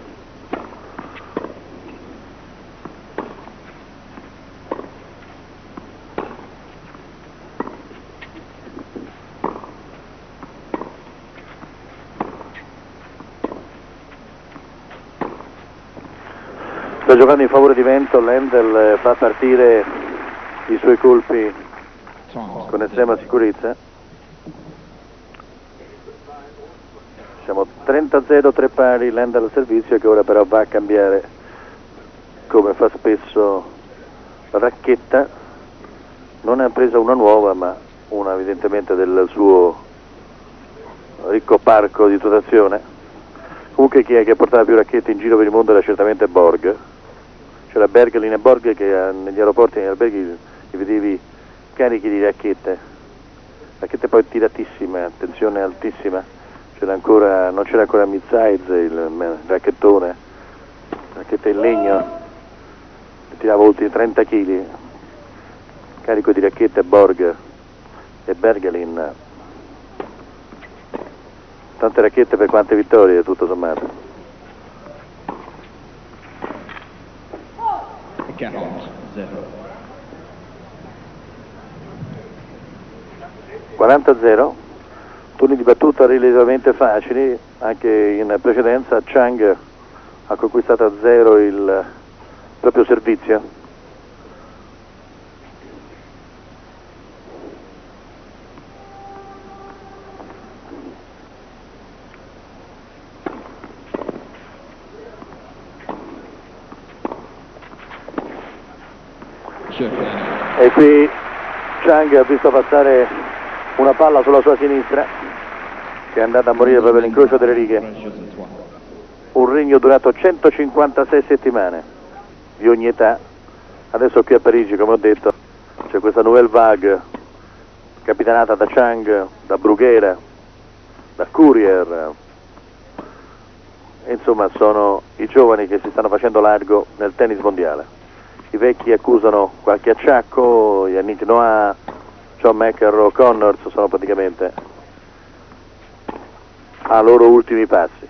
Sta giocando in favore di vento, Lendl fa partire i suoi colpi Taunt con estrema sicurezza. Siamo 30-0, 3 pari, Lendl al servizio, che ora però va a cambiare, come fa spesso, racchetta. Non ne ha presa una nuova, ma una evidentemente del suo ricco parco di dotazione. Comunque chi è che portava più racchette in giro per il mondo era certamente Borg. C'era Bergelin e Borg che negli aeroporti e negli alberghi li vedevi carichi di racchette poi tiratissime, tensione altissima. Non c'era ancora mid-size, il racchettone, racchetta in legno, che tirava oltre 30 kg, carico di racchette Borg e Bergelin. Tante racchette per quante vittorie, tutto sommato. 40 0. 40-0, turni di battuta relativamente facili. Anche in precedenza Chang ha conquistato a 0 il proprio servizio. E qui Chang ha visto passare una palla sulla sua sinistra, che è andata a morire proprio all'incrocio delle righe. Un regno durato 156 settimane, di ogni età. Adesso qui a Parigi, come ho detto, c'è questa Nouvelle Vague, capitanata da Chang, da Brughera, da Courier. Insomma, sono i giovani che si stanno facendo largo nel tennis mondiale. I vecchi accusano qualche acciacco, Yannick Noah, John McEnroe, Connors sono praticamente ai loro ultimi passi.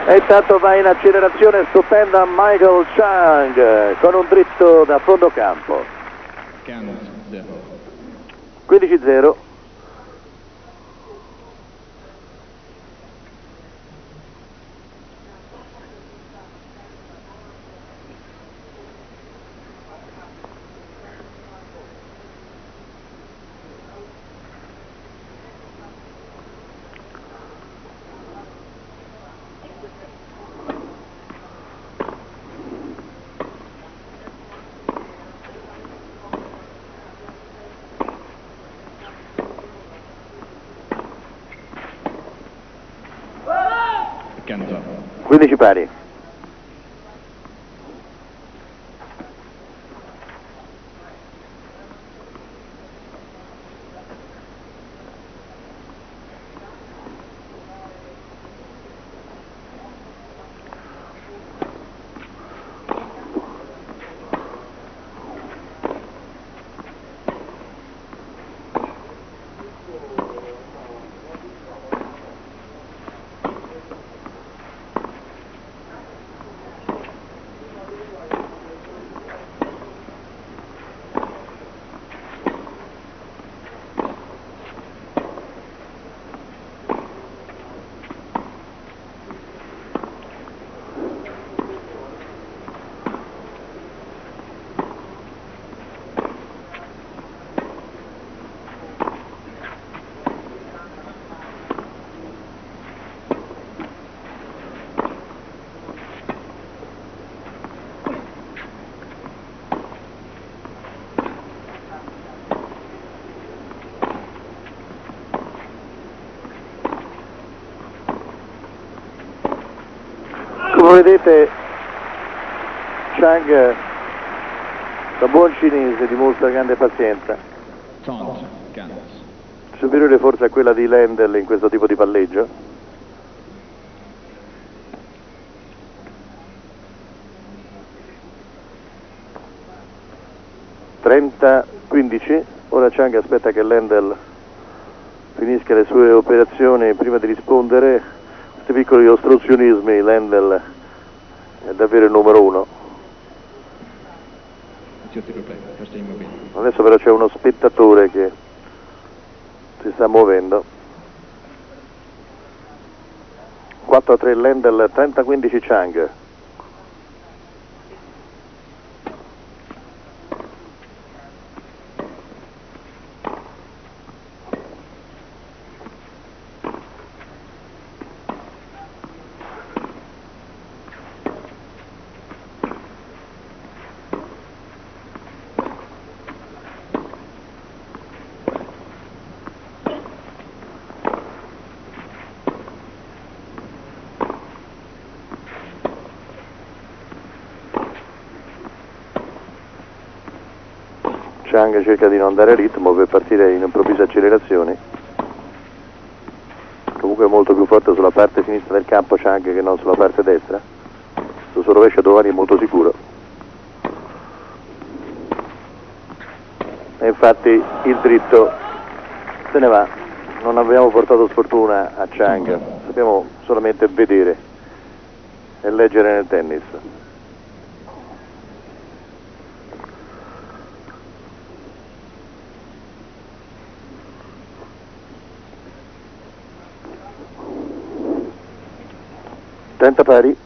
E intanto va in accelerazione stupenda Michael Chang con un dritto da fondo campo. 15-0. 15 ans. 15 pari. Come vedete, Chang, da buon cinese, dimostra grande pazienza, 30-15. superiore forse a quella di Lendl in questo tipo di palleggio. (30-15). Ora Chang aspetta che Lendl finisca le sue operazioni prima di rispondere. Questi piccoli ostruzionismi, Lendl è davvero il numero uno. Adesso però c'è uno spettatore che si sta muovendo. 4-3 Lendl, 30-15 Chang. Chang cerca di non dare ritmo per partire in improvvise accelerazioni. Comunque è molto più forte sulla parte sinistra del campo Chang che non sulla parte destra. Sul suo rovescio domani è molto sicuro. E infatti il dritto se ne va. Non abbiamo portato sfortuna a Chang, sappiamo solamente vedere e leggere nel tennis. Tenta pari.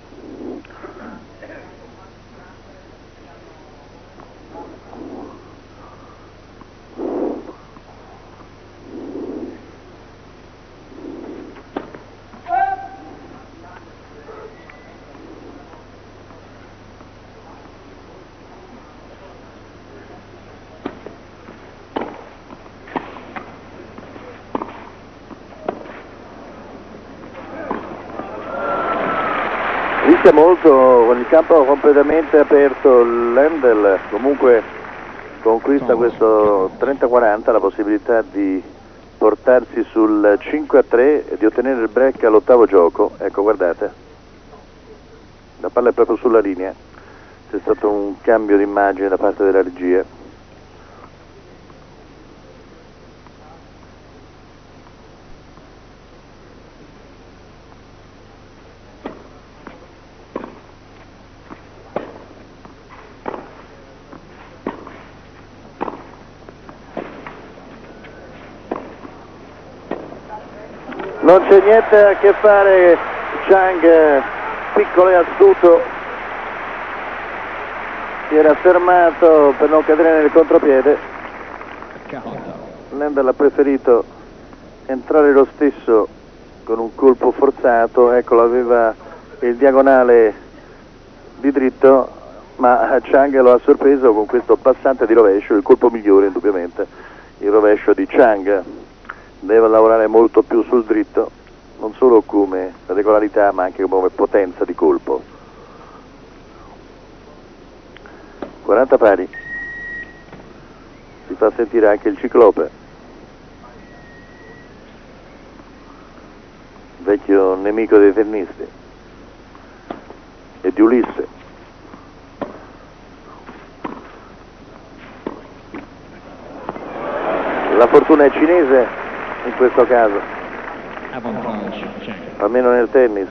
Rischia molto con il campo completamente aperto. Lendl comunque conquista questo 30-40, la possibilità di portarsi sul 5-3 e di ottenere il break all'ottavo gioco. Ecco, guardate, la palla è proprio sulla linea. C'è stato un cambio di immagine da parte della regia. Non c'è niente a che fare, Chang, piccolo e astuto, si era fermato per non cadere nel contropiede. Lendl ha preferito entrare lo stesso con un colpo forzato, eccolo, aveva il diagonale di dritto, ma Chang lo ha sorpreso con questo passante di rovescio, il colpo migliore indubbiamente, il rovescio di Chang. Deve lavorare molto più sul dritto. non solo come regolarità ma anche come potenza di colpo. 40 pari, si fa sentire anche il ciclope, vecchio nemico dei tennisti e di Ulisse. La fortuna è cinese in questo caso, Avantage Chang. almeno nel tennis.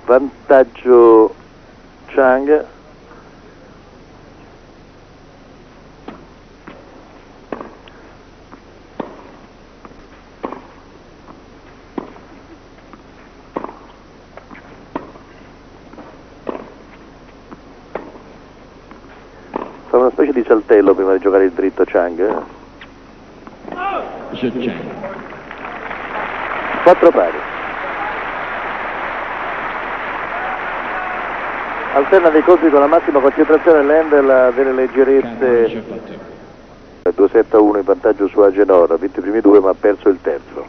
Vantaggio Chang. Fa una specie di saltello prima di giocare il dritto Chang. Je Chang. 4 pari. Alterna dei colpi con la massima concentrazione. Lendl ha delle leggerezze. 2-7-1 in vantaggio su Agenor, ha vinto i primi due ma ha perso il terzo.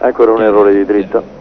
Ancora un errore di dritto.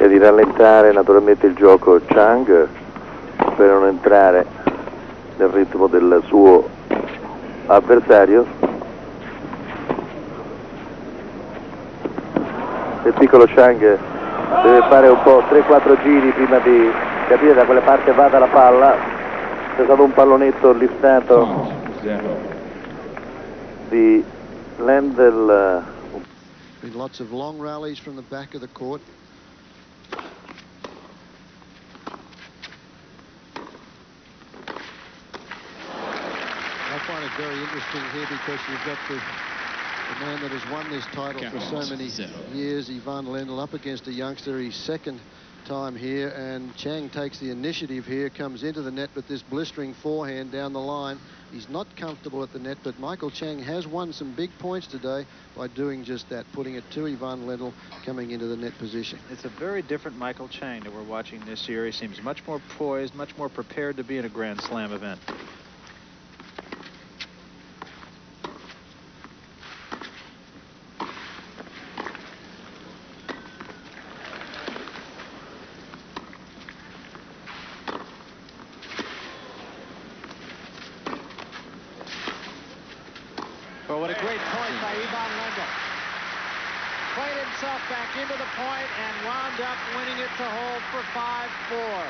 Di rallentare naturalmente il gioco Chang per non entrare nel ritmo del suo avversario. Il piccolo Chang deve fare un po' 3-4 giri prima di capire da quale parte vada la palla. C'è stato un pallonetto listato di Lendl. Lots of long rallies from the back of the court. I find it very interesting here because you've got the man that has won this title for so many years, Ivan Lendl, up against a youngster. He's second time here, and Chang takes the initiative here, comes into the net with this blistering forehand down the line. He's not comfortable at the net, but Michael Chang has won some big points today by doing just that, putting it to Ivan Lendl coming into the net position. It's a very different Michael Chang that we're watching this year. He seems much more poised, much more prepared to be in a Grand Slam event. But what a great point by Ivan Lendl. Played himself back into the point and wound up winning it to hold for 5-4.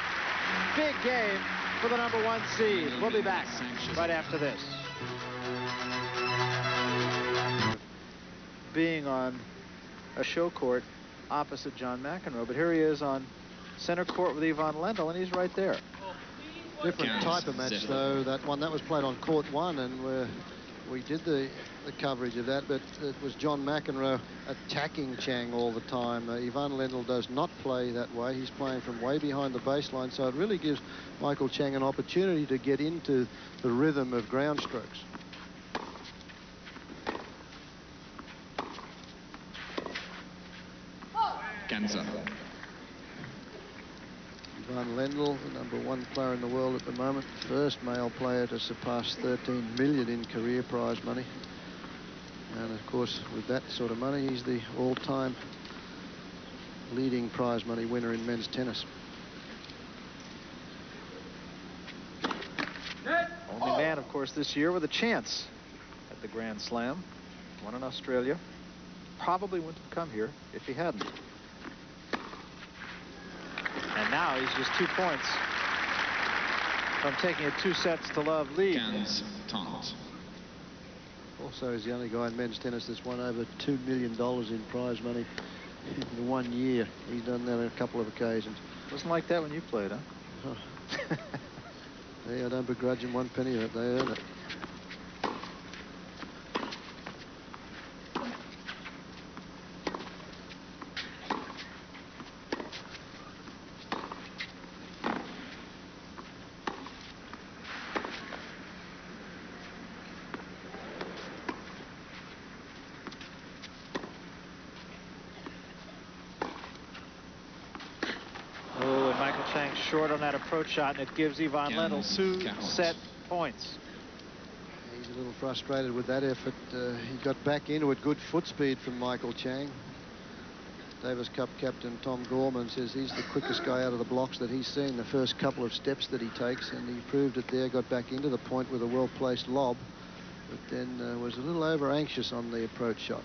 Big game for the #1 seed. We'll be back right after this. Being on a show court opposite John McEnroe, but here he is on center court with Ivan Lendl, and he's right there. Different type of match, though. That one, that was played on court 1, and we're we did the coverage of that, but it was John McEnroe attacking Chang all the time. Ivan Lendl does not play that way. He's playing from way behind the baseline, so it really gives Michael Chang an opportunity to get into the rhythm of ground strokes. Ganser. Ivan Lendl, the #1 player in the world at the moment, first male player to surpass 13 million in career prize money. And of course, with that sort of money, he's the all-time leading prize money winner in men's tennis. Only man, of course, this year with a chance at the Grand Slam. Won in Australia. Probably wouldn't have come here if he hadn't. And now he's just 2 points from taking a 2-sets-to-love lead. Gans Tant. Also, he's the only guy in men's tennis that's won over $2 million in prize money in 1 year. He's done that on a couple of occasions. Wasn't like that when you played, huh? Oh. Hey, I don't begrudge him one penny of it. They earn it. Short on that approach shot, and it gives Ivan Lendl 2-set points. He's a little frustrated with that effort. He got back into it. Good foot speed from Michael Chang. Davis Cup captain Tom Gorman says he's the quickest guy out of the blocks that he's seen. The first couple of steps that he takes, and he proved it there. Got back into the point with a well-placed lob, but then was a little over-anxious on the approach shot.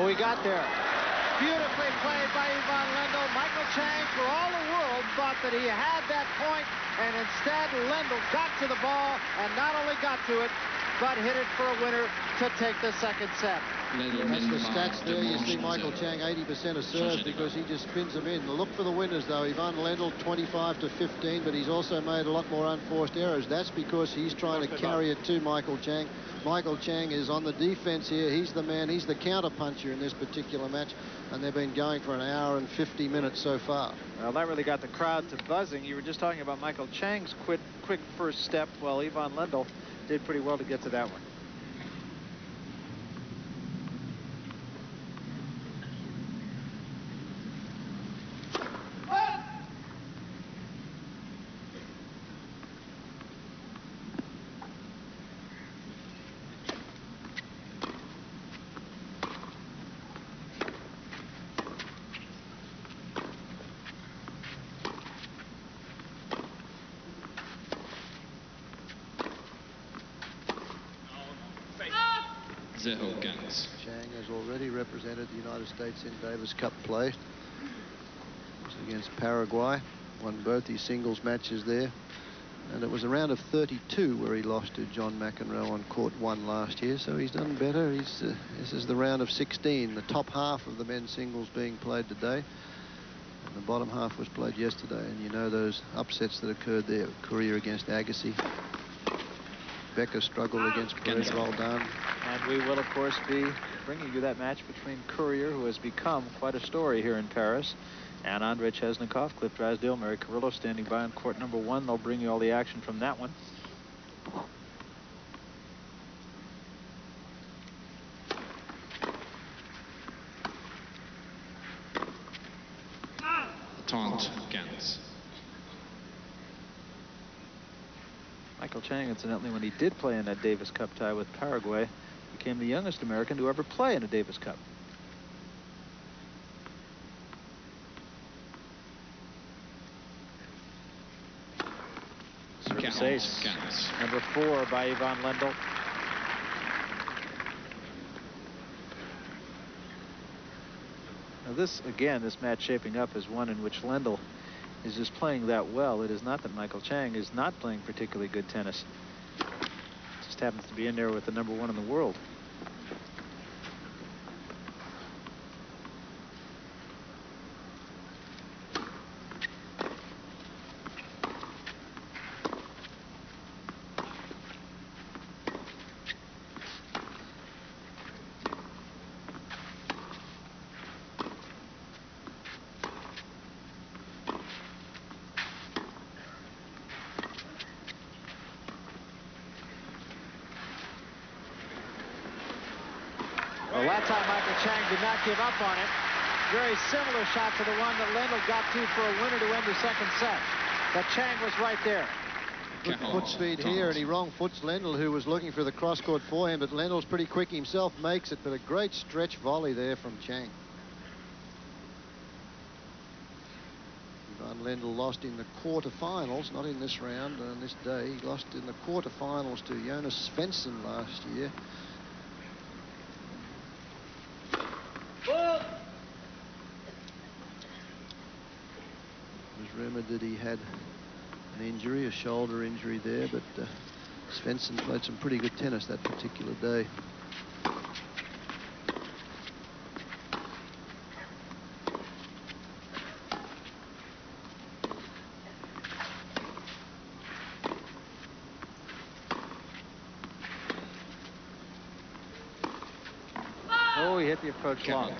We got there. Beautifully played by Ivan Lendl. Michael Chang, for all the world, thought that he had that point, and instead Lendl got to the ball and not only got to it, but hit it for a winner to take the second set. That's the stats there. You see Michael Chang 80% of serves because he just spins them in. Look for the winners, though. Ivan Lendl 25 to 15, but he's also made a lot more unforced errors. That's because he's trying to carry it to Michael Chang. Michael Chang is on the defense here. He's the man. He's the counter-puncher in this particular match, and they've been going for an hour and 50 minutes so far. Well, that really got the crowd to buzzing. You were just talking about Michael Chang's quick first step. Well, Ivan Lendl did pretty well to get to that one. Chang has already represented the United States in Davis Cup play. It was against Paraguay, won both his singles matches there. And it was a round of 32 where he lost to John McEnroe on court 1 last year, so he's done better. This is the round of 16, the top half of the men's singles being played today. And the bottom half was played yesterday, and you know those upsets that occurred there. Courier against Agassi. Becker struggled against Perez Roldan. And we will, of course, be bringing you that match between Courier, who has become quite a story here in Paris, and Andrei Chesnikov. Cliff Drysdale, Mary Carrillo standing by on court #1. They'll bring you all the action from that one. Tant Gans. Michael Chang, incidentally, when he did play in that Davis Cup tie with Paraguay, became the youngest American to ever play in a Davis Cup. This ace, Ganz. number 4 by Ivan Lendl. Now this match shaping up as one in which Lendl is just playing that well. It is not that Michael Chang is not playing particularly good tennis. Just happens to be in there with the number 1 in the world. Well, that time Michael Chang did not give up on it. Very similar shot to the one that Lendl got to for a winner to end the second set. But Chang was right there. Good foot speed here, and he wrong foots Lendl, who was looking for the cross-court forehand, but Lendl's pretty quick himself, makes it, but a great stretch volley there from Chang. Ivan Lendl lost in the quarterfinals, not in this round on this day. He lost in the quarterfinals to Jonas Svensson last year. It was rumored that he had an injury, a shoulder injury there, but Svensson played some pretty good tennis that particular day. Oh, he hit the approach long.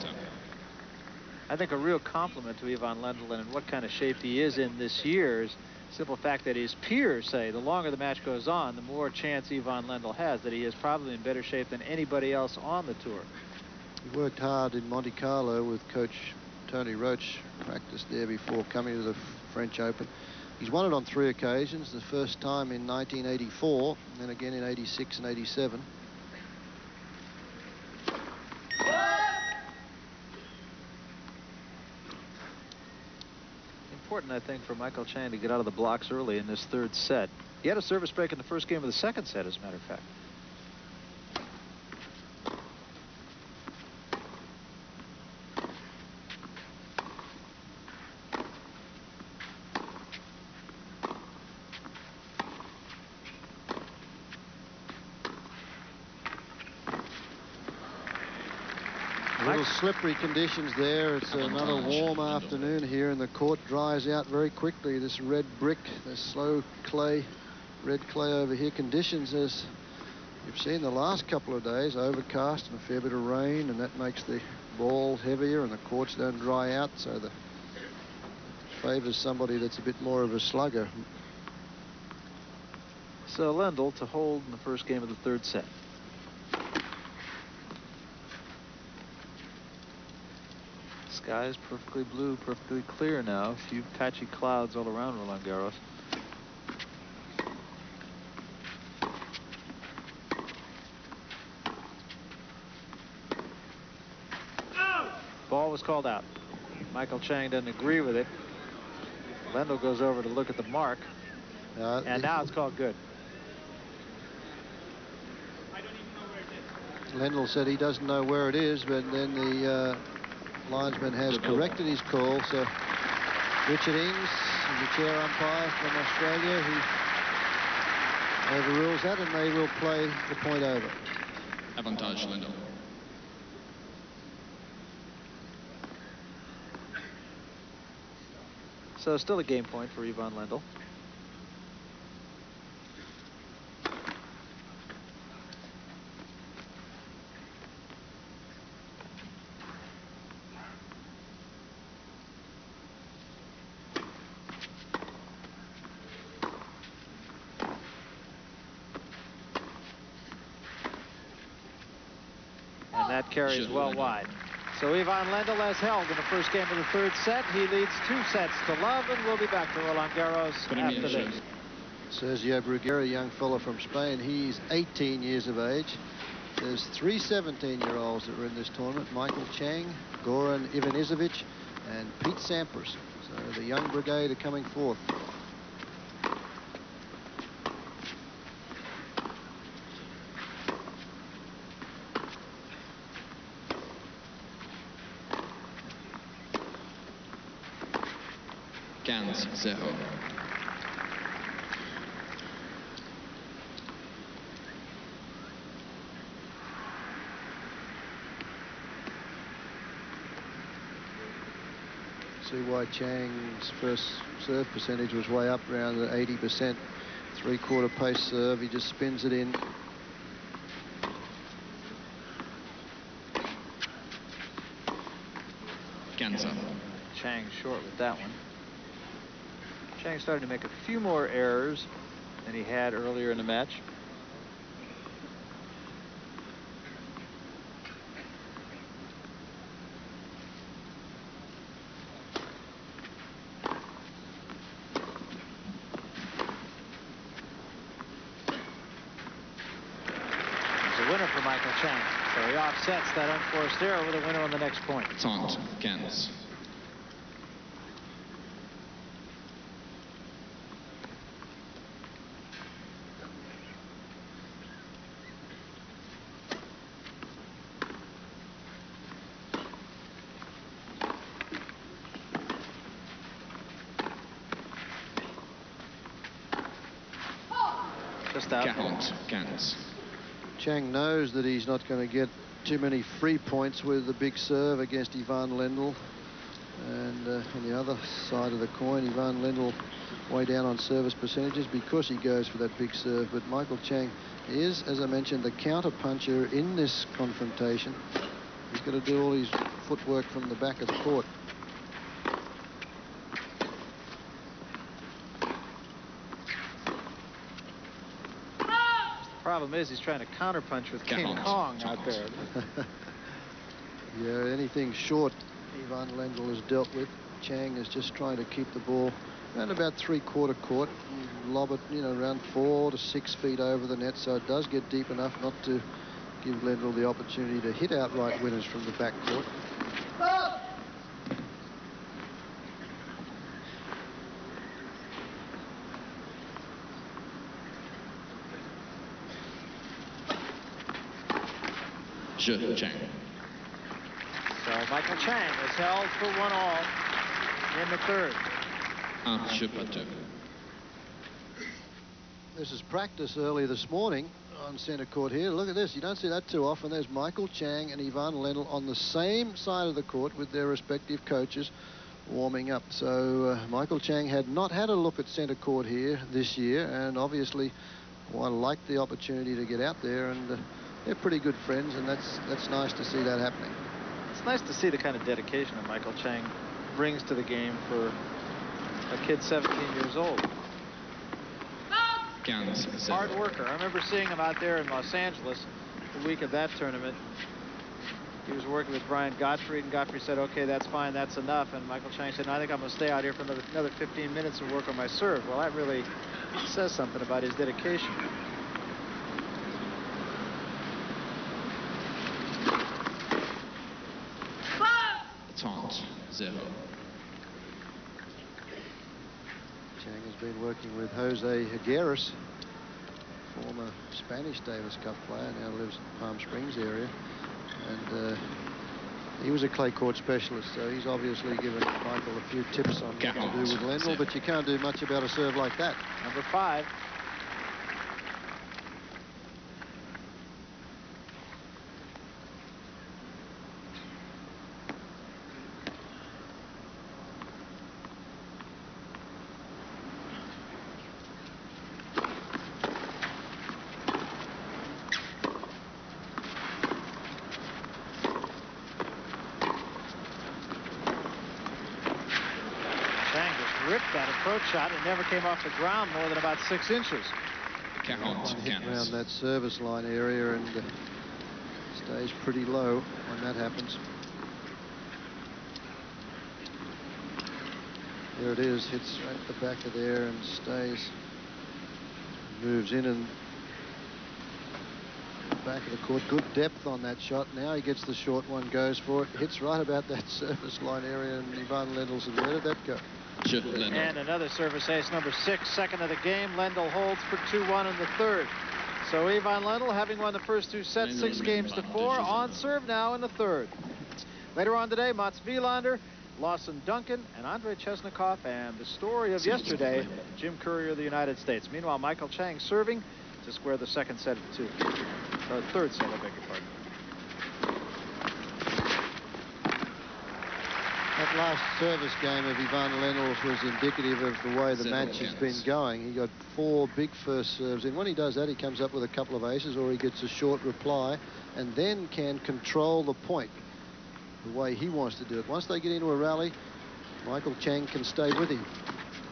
I think a real compliment to Ivan Lendl and what kind of shape he is in this year's simple fact that his peers say the longer the match goes on, the more chance Ivan Lendl has that he is probably in better shape than anybody else on the tour. He worked hard in Monte Carlo with coach Tony Roach, practiced there before coming to the French Open. He's won it on 3 occasions, the first time in 1984, and then again in 86 and 87. Important, I think, for Michael Chang to get out of the blocks early in this 3rd set. He had a service break in the first game of the 2nd set, as a matter of fact. A little slippery conditions there. It's another warm afternoon here, and the court dries out very quickly. This red brick, this slow clay, red clay over here. Conditions, as you've seen the last couple of days, overcast and a fair bit of rain, and that makes the ball heavier and the courts don't dry out, so that favors somebody that's a bit more of a slugger. So Lendl to hold in the first game of the 3rd set. Sky is perfectly blue, perfectly clear now. A few patchy clouds all around Roland Garros. Ball was called out. Michael Chang doesn't agree with it. Lendl goes over to look at the mark. And now it's called good. Lendl said he doesn't know where it is, but then the linesman has corrected his call. So Richard Ings, the chair umpire from Australia, he overrules that, and they will play the point over. Avantage Lendl. So still a game point for Ivan Lendl. And that carries well wide. So Ivan Lendl has held in the first game of the 3rd set. He leads 2 sets to love, and we'll be back to Roland Garros after this. Sergio Bruguera, a young fellow from Spain, he's 18 years of age. There's 3 17-year-olds that were in this tournament: Michael Chang, Goran Ivanisevic, and Pete Sampras. So the young brigade are coming forth. 15-0. See why Chang's first serve percentage was way up around the 80%. Three-quarter pace serve. He just spins it in. Chang short with that one. Chang started to make a few more errors than he had earlier in the match. There's a winner for Michael Chang. So he offsets that unforced error with a winner on the next point. Taunt, Gens. Just out. 15. Chang knows that he's not going to get too many free points with the big serve against Ivan Lendl. And on the other side of the coin, Ivan Lendl way down on service percentages because he goes for that big serve. But Michael Chang is, as I mentioned, the counter puncher in this confrontation. He's got to do all his footwork from the back of the court. Problem is he's trying to counterpunch with King Kong out there. Yeah, anything short Ivan Lendl has dealt with. Chang is just trying to keep the ball around about three-quarter court and lob it, you know, around 4 to 6 feet over the net, so it does get deep enough not to give Lendl the opportunity to hit outright winners from the back court. Chang. So Michael Chang is held for 1-all in the third. 1-2. This is practice early this morning on center court here. Look at this. You don't see that too often. There's Michael Chang and Ivan Lendl on the same side of the court with their respective coaches warming up. So Michael Chang had not had a look at center court here this year, and obviously liked the opportunity to get out there, and they're pretty good friends, and that's nice to see that happening. It's nice to see the kind of dedication that Michael Chang brings to the game for a kid 17 years old. Hard worker. I remember seeing him out there in Los Angeles the week of that tournament. He was working with Brian Gottfried, and Gottfried said, okay, that's fine, that's enough. And Michael Chang said, no, I think I'm going to stay out here for another 15 minutes and work on my serve. Well, that really says something about his dedication. Taunt, 0. Chang has been working with Jose Higueras, former Spanish Davis Cup player, now lives in Palm Springs area. And he was a clay court specialist, so he's obviously given Michael a few tips on what to do with Lendl, but you can't do much about a serve like that. Number 5. Shot, it never came off the ground more than about 6 inches. Hit around that service line area and stays pretty low when that happens. There it is, hits right at the back of there and stays. Moves in and back of the court. Good depth on that shot. Now he gets the short one, goes for it, hits right about that service line area, and Ivan Lendl said, where did that go? And another service ace, number 6, second of the game. Lendl holds for 2-1 in the third. So Ivan Lendl, having won the first 2 sets, 6 games to 4, on serve now in the third. Later on today, Mats Wilander Lawson Duncan, and Andrei Chesnikov, and the story of yesterday, Jim Courier of the United States. Meanwhile, Michael Chang serving to square the second set of 2. Or third set, I beg your pardon. That last service game of Ivan Lendl's was indicative of the way the match has been going. He got 4 big first serves, and when he does that, he comes up with a couple of aces, or he gets a short reply, and then can control the point the way he wants to do it. Once they get into a rally, Michael Chang can stay with him.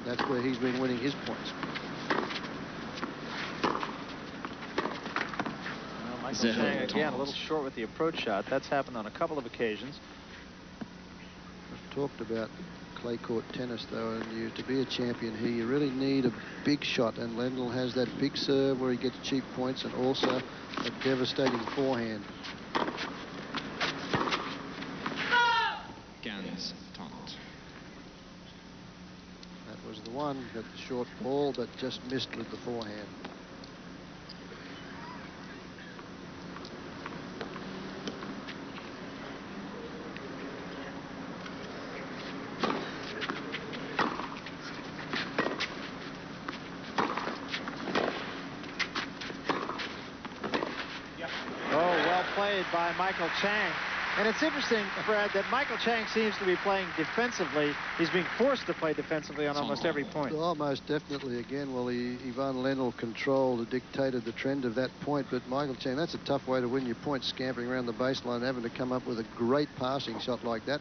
That's where he's been winning his points. Well, Michael Chang, again, a little short with the approach shot. That's happened on a couple of occasions. Talked about clay court tennis, though, and to be a champion here, you really need a big shot, and Lendl has that big serve where he gets cheap points, and also a devastating forehand. Gans taunt. That was the one, got the short ball, but just missed with the forehand. By Michael Chang. And it's interesting, Fred, that Michael Chang seems to be playing defensively. He's being forced to play defensively on almost every point. Oh, most definitely. Again, well, Ivan Lendl controlled or dictated the trend of that point, but Michael Chang, that's a tough way to win your points, scampering around the baseline, having to come up with a great passing shot like that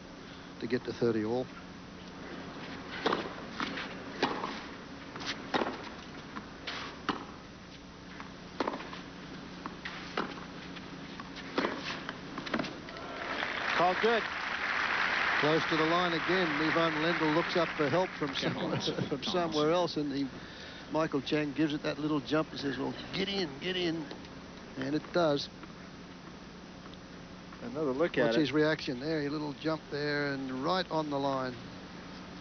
to get to 30 all. All good. Close to the line again. Ivan Lendl looks up for help from somewhere else, and Michael Chang gives it that little jump and says, well, get in, and it does. Another look at Watch it. his reaction there, a little jump there and right on the line.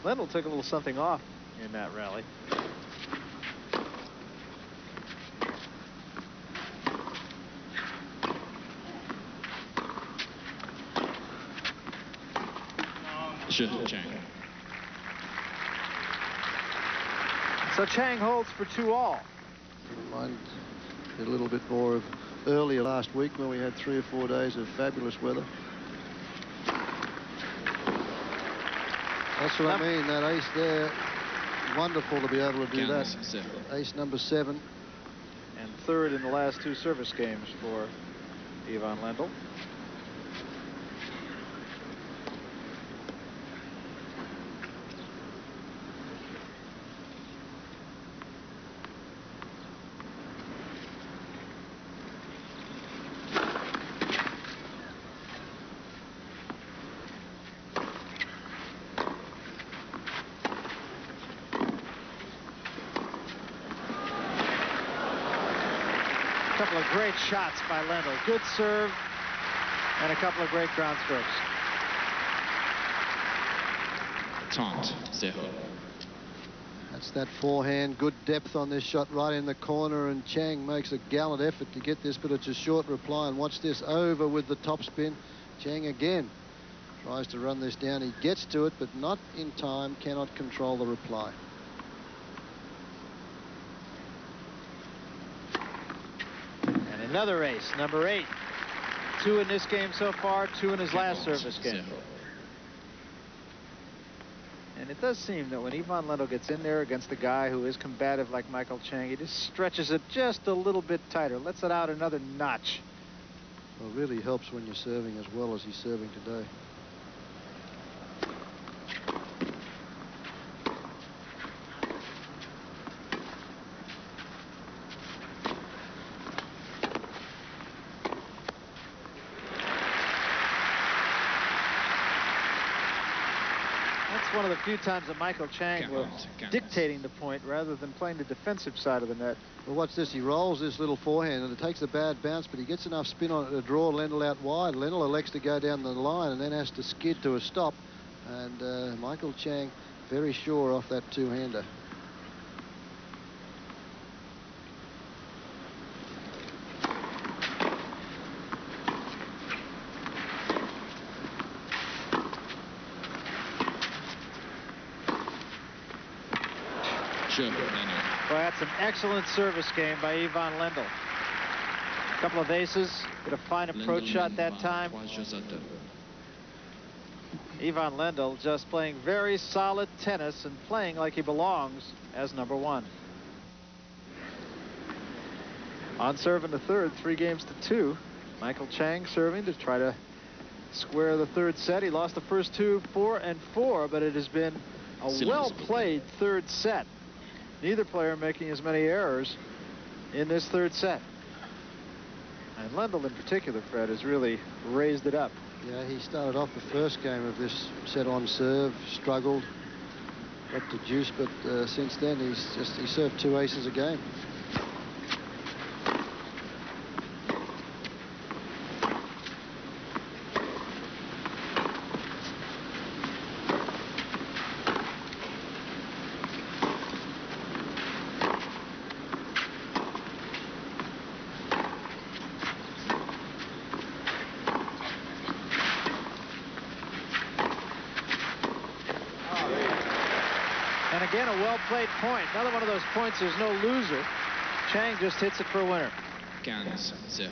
Lendl took a little something off in that rally. Chang. So Chang holds for 2-all. Mine did a little bit more of earlier last week when we had 3 or 4 days of fabulous weather. That's what I mean, that ace there, wonderful to be able to do that. Ace number 7. And third in the last 2 service games for Ivan Lendl. Couple of great shots by Lendl. Good serve and a couple of great ground strokes. Taunt 0. That's that forehand, good depth on this shot right in the corner, and Chang makes a gallant effort to get this, but it's a short reply. And watch this, over with the topspin. Chang again tries to run this down. He gets to it, but not in time, cannot control the reply. Another ace, number 8. 2 in this game so far, 2 in his last service game. And it does seem that when Ivan Lendl gets in there against a guy who is combative like Michael Chang, he just stretches it just a little bit tighter, lets it out another notch. Well, it really helps when you're serving as well as he's serving today. One of the few times that Michael Chang was dictating the point rather than playing the defensive side of the net. Well, watch this. He rolls this little forehand, and it takes a bad bounce, but he gets enough spin on it to draw Lendl out wide. Lendl elects to go down the line and then has to skid to a stop. And Michael Chang very sure off that two-hander. Well, that's an excellent service game by Ivan Lendl. A couple of aces, did a fine approach shot that time. Ivan Lendl just playing very solid tennis and playing like he belongs as number 1. On serve in the third, 3-2. Michael Chang serving to try to square the third set. He lost the first 2, 4 and 4, but it has been a well-played third set. Neither player making as many errors in this third set. And Lendl in particular, Fred, has really raised it up. Yeah, he started off the first game of this set on serve, struggled, got to juice, but since then he served 2 aces a game. Again, a well-played point. Another one of those points, there's no loser. Chang just hits it for a winner. 15-0.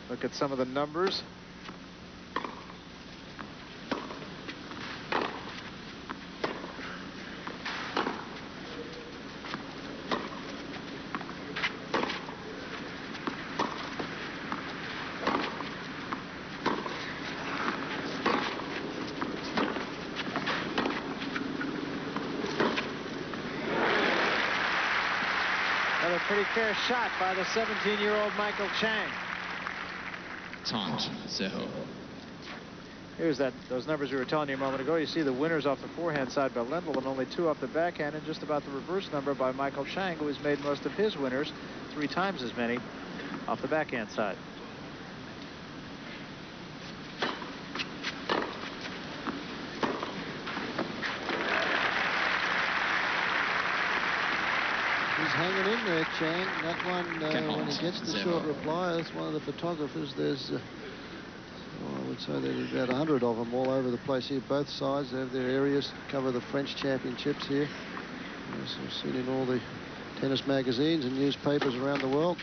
Look at some of the numbers. Pretty fair shot by the 17-year-old Michael Chang. 30. Here's those numbers we were telling you a moment ago. You see the winners off the forehand side by Lendl and only 2 off the backhand, and just about the reverse number by Michael Chang, who has made most of his winners, 3 times as many off the backhand side. Hanging in there, Chang. That one, when he gets the short reply, that's one of the photographers. There's, I would say there's about 100 of them all over the place here. Both sides, they have their areas, cover the French championships here. As we've seen in all the tennis magazines and newspapers around the world.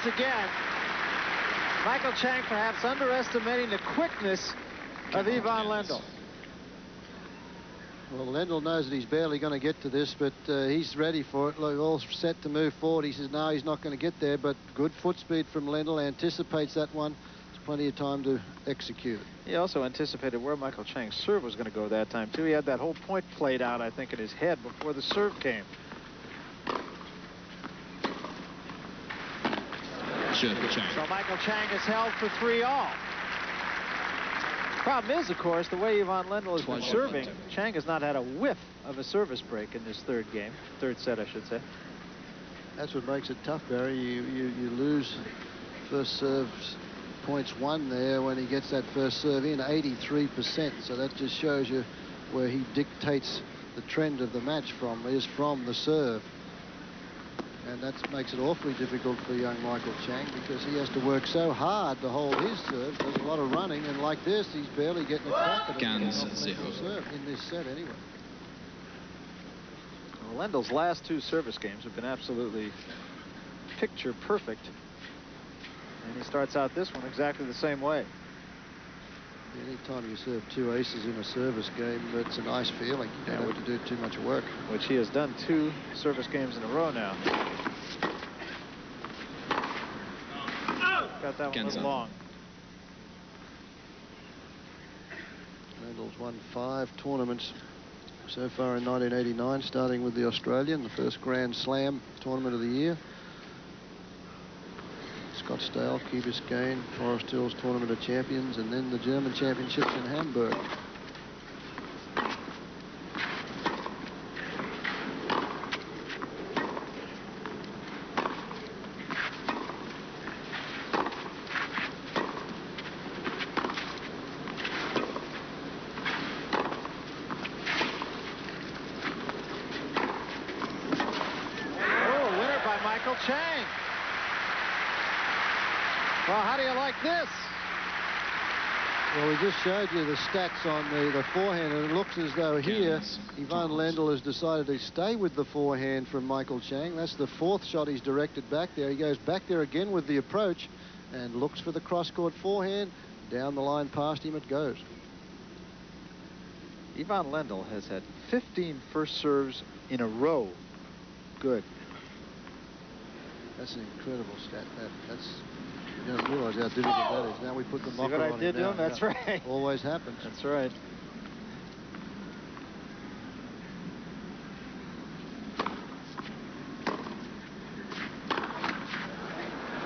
Again, Michael Chang perhaps underestimating the quickness of Ivan Lendl. Well, Lendl knows that he's barely going to get to this, but he's ready for it. Look, all set to move forward. He says, no, he's not going to get there, but good foot speed from Lendl. Anticipates that one. There's plenty of time to execute it. He also anticipated where Michael Chang's serve was going to go that time, too. He had that whole point played out, I think, in his head before the serve came. So Michael Chang is held for 3-all. Problem is, of course, the way Ivan Lendl has been serving, Chang has not had a whiff of a service break in this third set, I should say. That's what makes it tough, Barry. You lose first serve points 1 there when he gets that first serve in, 83%. So that just shows you where he dictates the trend of the match from the serve. And that makes it awfully difficult for young Michael Chang because he has to work so hard to hold his serve. There's a lot of running, and like this, he's barely getting a crack at it serve in this set anyway. Well, Lendl's last 2 service games have been absolutely picture perfect. And he starts out this one exactly the same way. Anytime you serve 2 aces in a service game, it's a nice feeling. You don't have to do too much work. Which he has done 2 service games in a row now. Got that one a little long. Lendl's won 5 tournaments so far in 1989, starting with the Australian, the first Grand Slam tournament of the year. Scottsdale, Key Biscayne, Forest Hills Tournament of Champions, and then the German Championships in Hamburg. Chang. Well, how do you like this? Well, we just showed you the stats on the forehand, and it looks as though here Ivan Lendl has decided to stay with the forehand from Michael Chang. That's the fourth shot he's directed back there. He goes back there again with the approach and looks for the cross-court forehand. Down the line past him it goes. Ivan Lendl has had 15 first serves in a row. Good. That's an incredible stat. That's... You don't realize how difficult that is. Now we put the See mocker what on I did him to now. him? That's right. Always happens. That's right.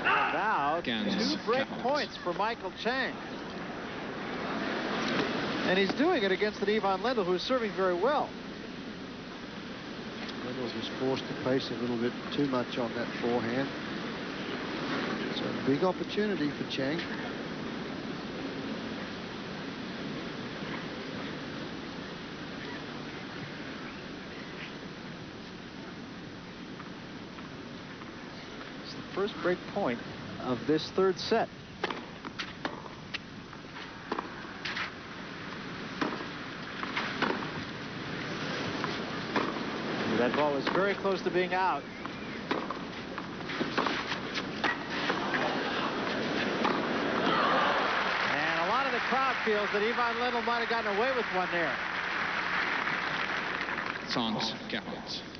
Now, 2 break points for Michael Chang. And he's doing it against an Ivan Lendl who's serving very well. Lendl just forced the pace a little bit too much on that forehand. So a big opportunity for Chang. It's the first break point of this third set. That ball was very close to being out. And a lot of the crowd feels that Ivan Lendl might have gotten away with one there.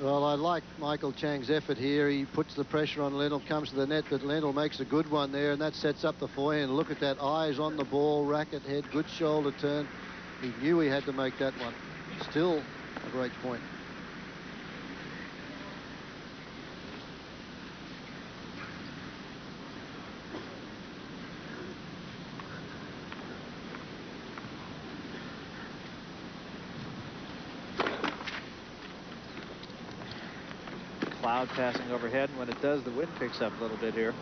Well, I like Michael Chang's effort here. He puts the pressure on Lendl, comes to the net, but Lendl makes a good one there, and that sets up the forehand. Look at that, eyes on the ball, racket head, good shoulder turn. He knew he had to make that one. Still a great point. Cloud passing overhead, and when it does, the wind picks up a little bit here.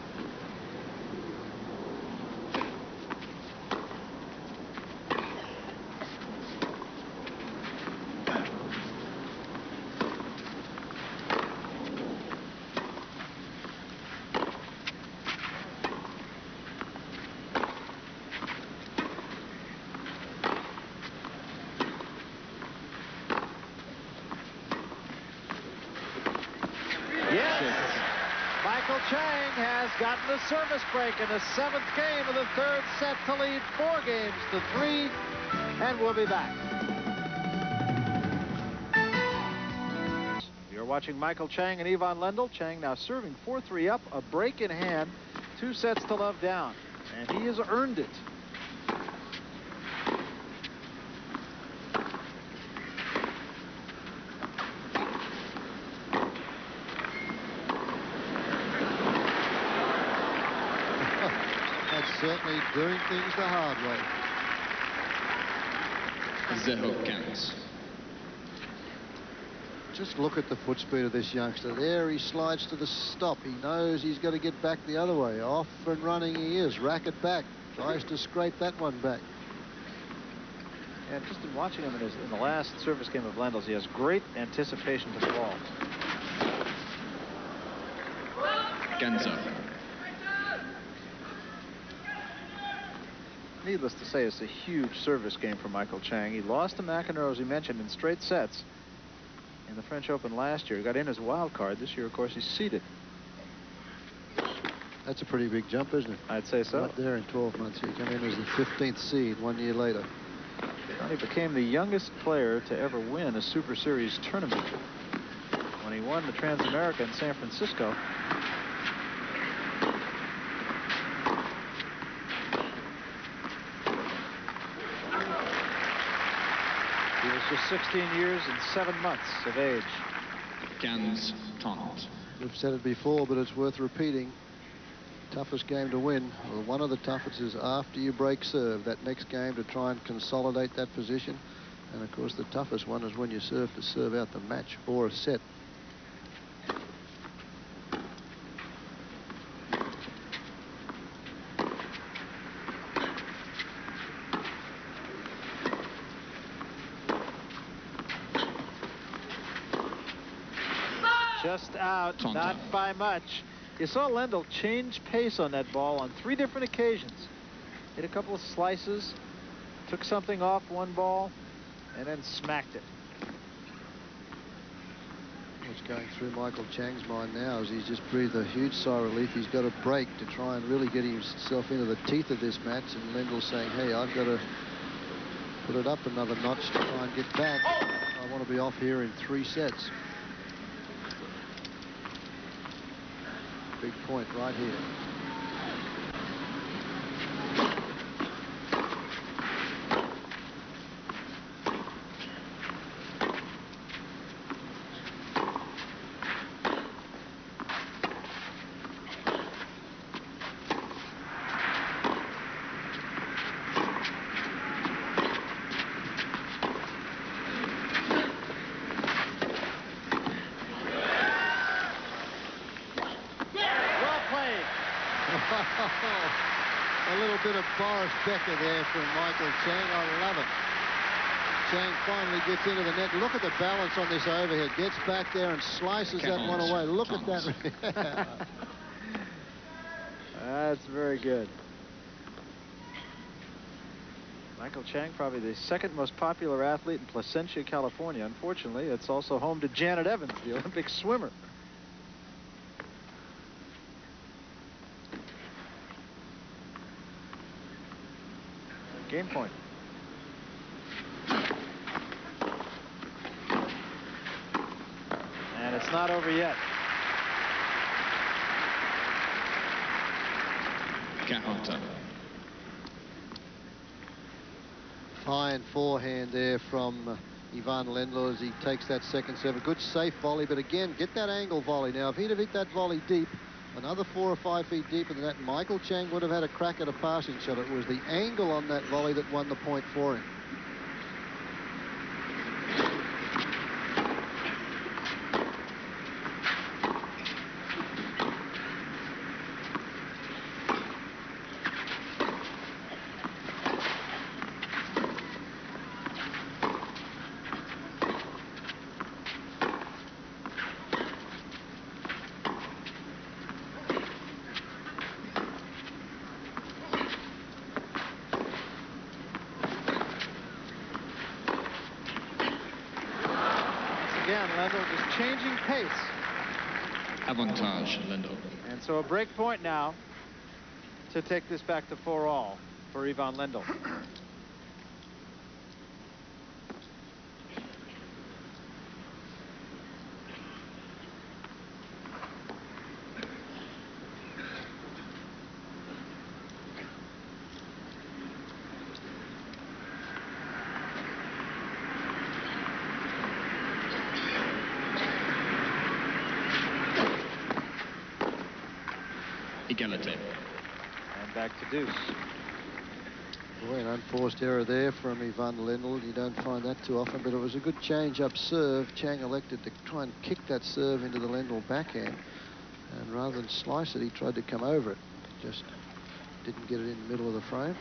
Michael Chang has gotten the service break in the 7th game of the 3rd set to lead 4 games to 3, and we'll be back. You're watching Michael Chang and Ivan Lendl. Chang now serving 4-3 up, a break in hand, 2 sets to love down, and he has earned it. Certainly doing things the hard way. 0-15. Just look at the foot speed of this youngster. There he slides to the stop. He knows he's got to get back the other way. Off and running he is. Racket back. Tries to scrape that one back. And just in watching him in the last service game of Lendl's, he has great anticipation to the ball. Genzo. Needless to say, it's a huge service game for Michael Chang. He lost to McEnroe, as he mentioned, in straight sets in the French Open last year. He got in as a wild card. This year, of course, he's seeded. That's a pretty big jump, isn't it? I'd say so. Right there in 12 months. He came in as the 15th seed 1 year later. And he became the youngest player to ever win a Super Series tournament when he won the Transamerica in San Francisco. He was just 16 years and 7 months of age. Gans Taunt. We've said it before, but it's worth repeating. Toughest game to win. Well, one of the toughest is after you break serve. That next game to try and consolidate that position. And of course, the toughest one is when you serve to serve out the match or a set. Just out, not by much. You saw Lendl change pace on that ball on 3 different occasions. Hit a couple of slices, took something off one ball, and then smacked it. What's going through Michael Chang's mind now is he's just breathed a huge sigh of relief. He's got a break to try and really get himself into the teeth of this match. And Lendl's saying, hey, I've got to put it up another notch to try and get back. I want to be off here in 3 sets. Big point right here. A little bit of Boris Becker there from Michael Chang. I love it. Chang finally gets into the net. Look at the balance on this overhead. Gets back there and slices that one away. Look at that. That's very good. Michael Chang, probably the 2nd most popular athlete in Placentia, California. Unfortunately, it's also home to Janet Evans, the Olympic swimmer. Game point. And it's not over yet. 40. Fine forehand there from Ivan Lendl as he takes that second serve. A good safe volley, but again, get that angle volley. Now, if he'd have hit that volley deep, another 4 or 5 feet deeper than that, Michael Chang would have had a crack at a passing shot. It was the angle on that volley that won the point for him. Again, Lendl just changing pace. Avantage, Lendl. And so a break point now to take this back to 4-all for Ivan Lendl. Egality. And back to deuce. Boy, an unforced error there from Ivan Lendl. You don't find that too often, but it was a good change-up serve. Chang elected to try and kick that serve into the Lendl backhand. And rather than slice it, he tried to come over it. Just didn't get it in the middle of the frame.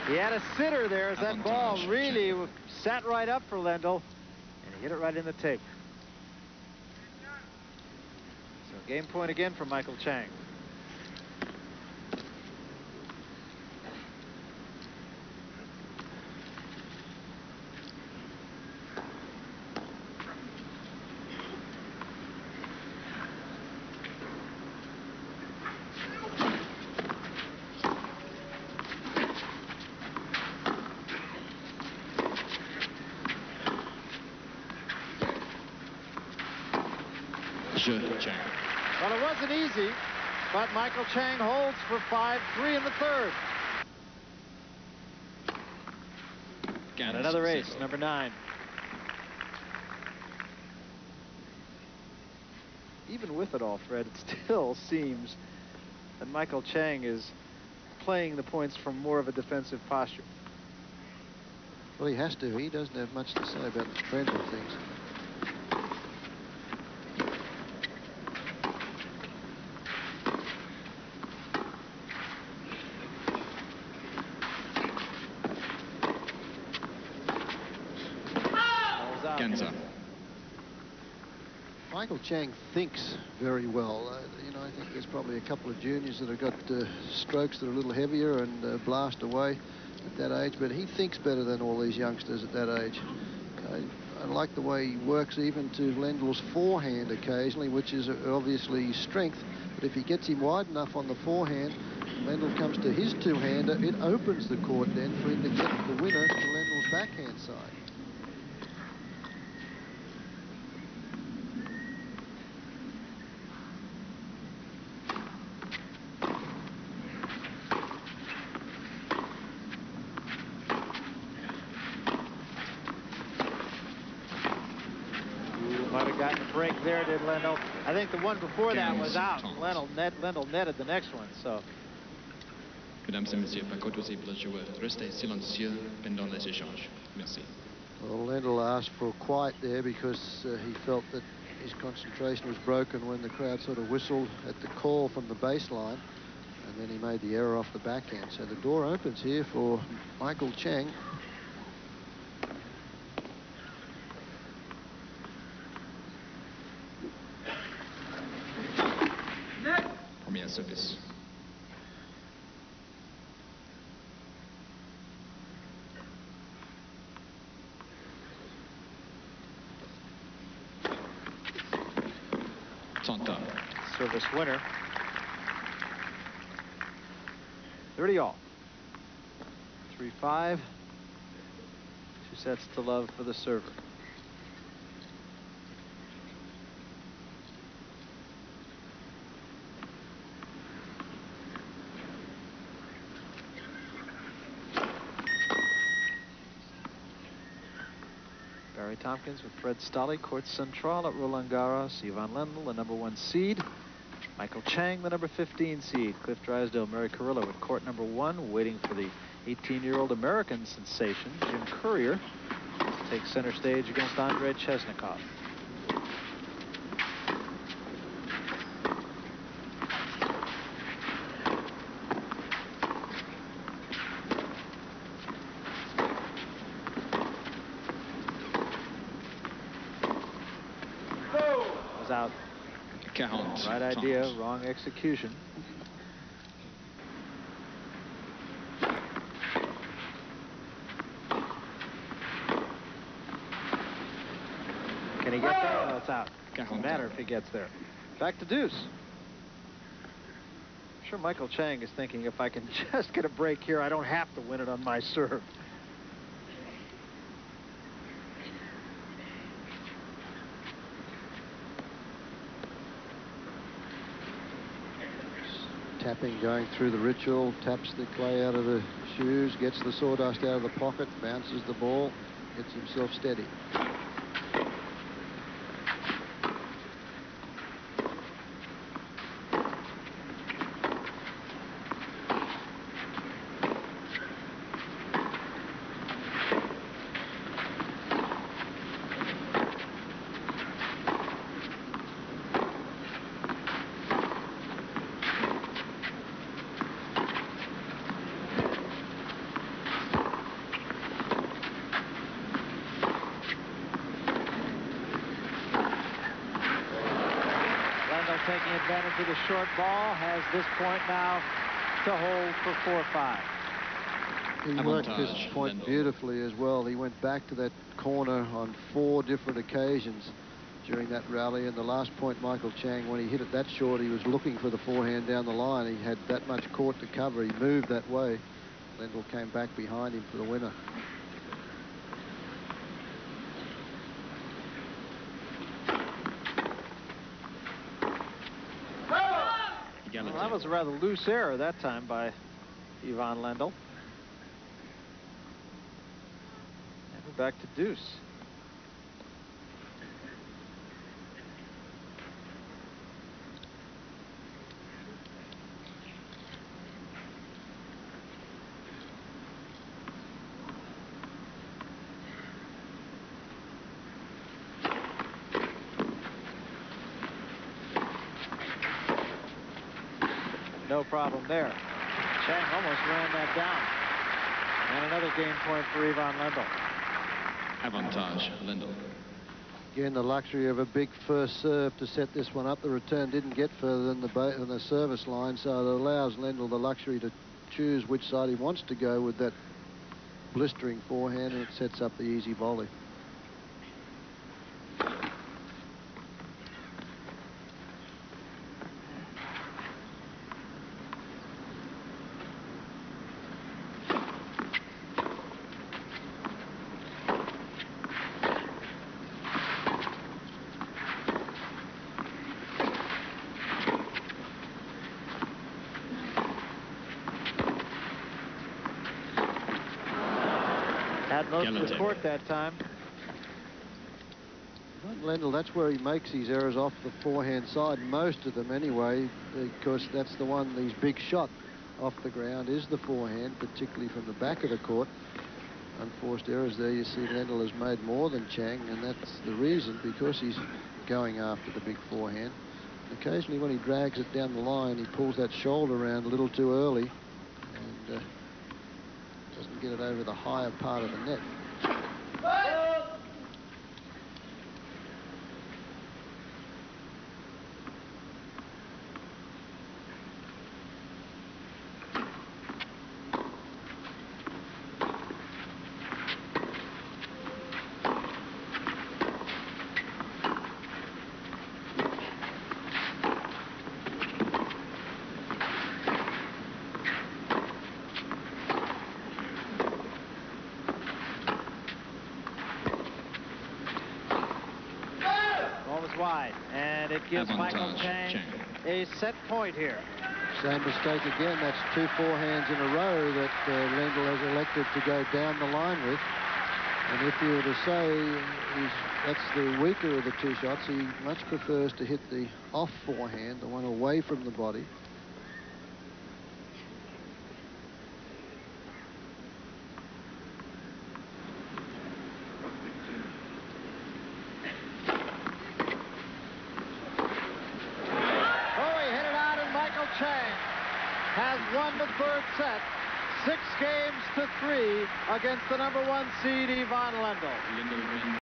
He had a sitter there as that ball really sat right up for Lendl, and he hit it right in the tape. So game point again for Michael Chang. Chang. Well, it wasn't easy, but Michael Chang holds for 5-3 in the third. And another ace, number 9. even with it all, Fred, it still seems that Michael Chang is playing the points from more of a defensive posture. Well, he has to. He doesn't have much to say about the trend of things. Ganser. Michael Chang thinks very well. You know, I think there's probably a couple of juniors that have got strokes that are a little heavier and blast away at that age, but he thinks better than all these youngsters at that age. I like the way he works even to Lendl's forehand occasionally, which is obviously strength, but if he gets him wide enough on the forehand, Lendl comes to his two-hander, it opens the court then for him to get the winner to Lendl's backhand side. Break there, did Lendl. I think the one before that was out. Lendl netted the next one, so. Mesdames et messieurs, pas qu'autorisable joueur. Restez silencieux pendant les échanges. Merci. Well, Lendl asked for quiet there because he felt that his concentration was broken when the crowd sort of whistled at the call from the baseline, and then he made the error off the backhand. So the door opens here for Michael Chang. Premier service. Tanta. Service winner. 30 all. 3-5. 2 sets to love for the server. Barry Tompkins with Fred Stolle, Court Central at Roland Garros. Ivan Lendl, the #1 seed. Michael Chang, the #15 seed. Cliff Drysdale, Mary Carrillo at court #1, waiting for the 18-year-old American sensation, Jim Courier, to take center stage against Andrei Chesnikov. Was out. Right idea, wrong execution. Can he get there? No, it's out. Doesn't matter if he gets there. Back to deuce. I'm sure Michael Chang is thinking, if I can just get a break here, I don't have to win it on my serve. Tapping going through the ritual, taps the clay out of the shoes, gets the sawdust out of the pocket, bounces the ball, gets himself steady. Taking advantage of the short ball, has this point now to hold for 4-5. He worked this point beautifully as well. He went back to that corner on 4 different occasions during that rally. And the last point, Michael Chang, when he hit it that short, he was looking for the forehand down the line. He had that much court to cover. He moved that way. Lendl came back behind him for the winner. Well, that was a rather loose error that time by Ivan Lendl. And we're back to deuce. No problem there. Chang almost ran that down. And another game point for Ivan Lendl. Avantage, Lendl. Again, the luxury of a big first serve to set this one up. The return didn't get further than the service line, so it allows Lendl the luxury to choose which side he wants to go with that blistering forehand, and it sets up the easy volley. Had most of the court that time. Lendl, that's where he makes his errors off the forehand side, most of them anyway, because that's the one, his big shot off the ground is the forehand, particularly from the back of the court. Unforced errors there. You see Lendl has made more than Chang, and that's the reason, because he's going after the big forehand. Occasionally when he drags it down the line, he pulls that shoulder around a little too early and doesn't get it over the higher part of the net. Wide, and it gives Michael Chang a set point here. Same mistake again. That's two forehands in a row that Lendl has elected to go down the line with. And if you were to say that's the weaker of the two shots, he much prefers to hit the off forehand, the one away from the body. Chang has won the third set, 6-3 against the #1 seed Ivan Lendl.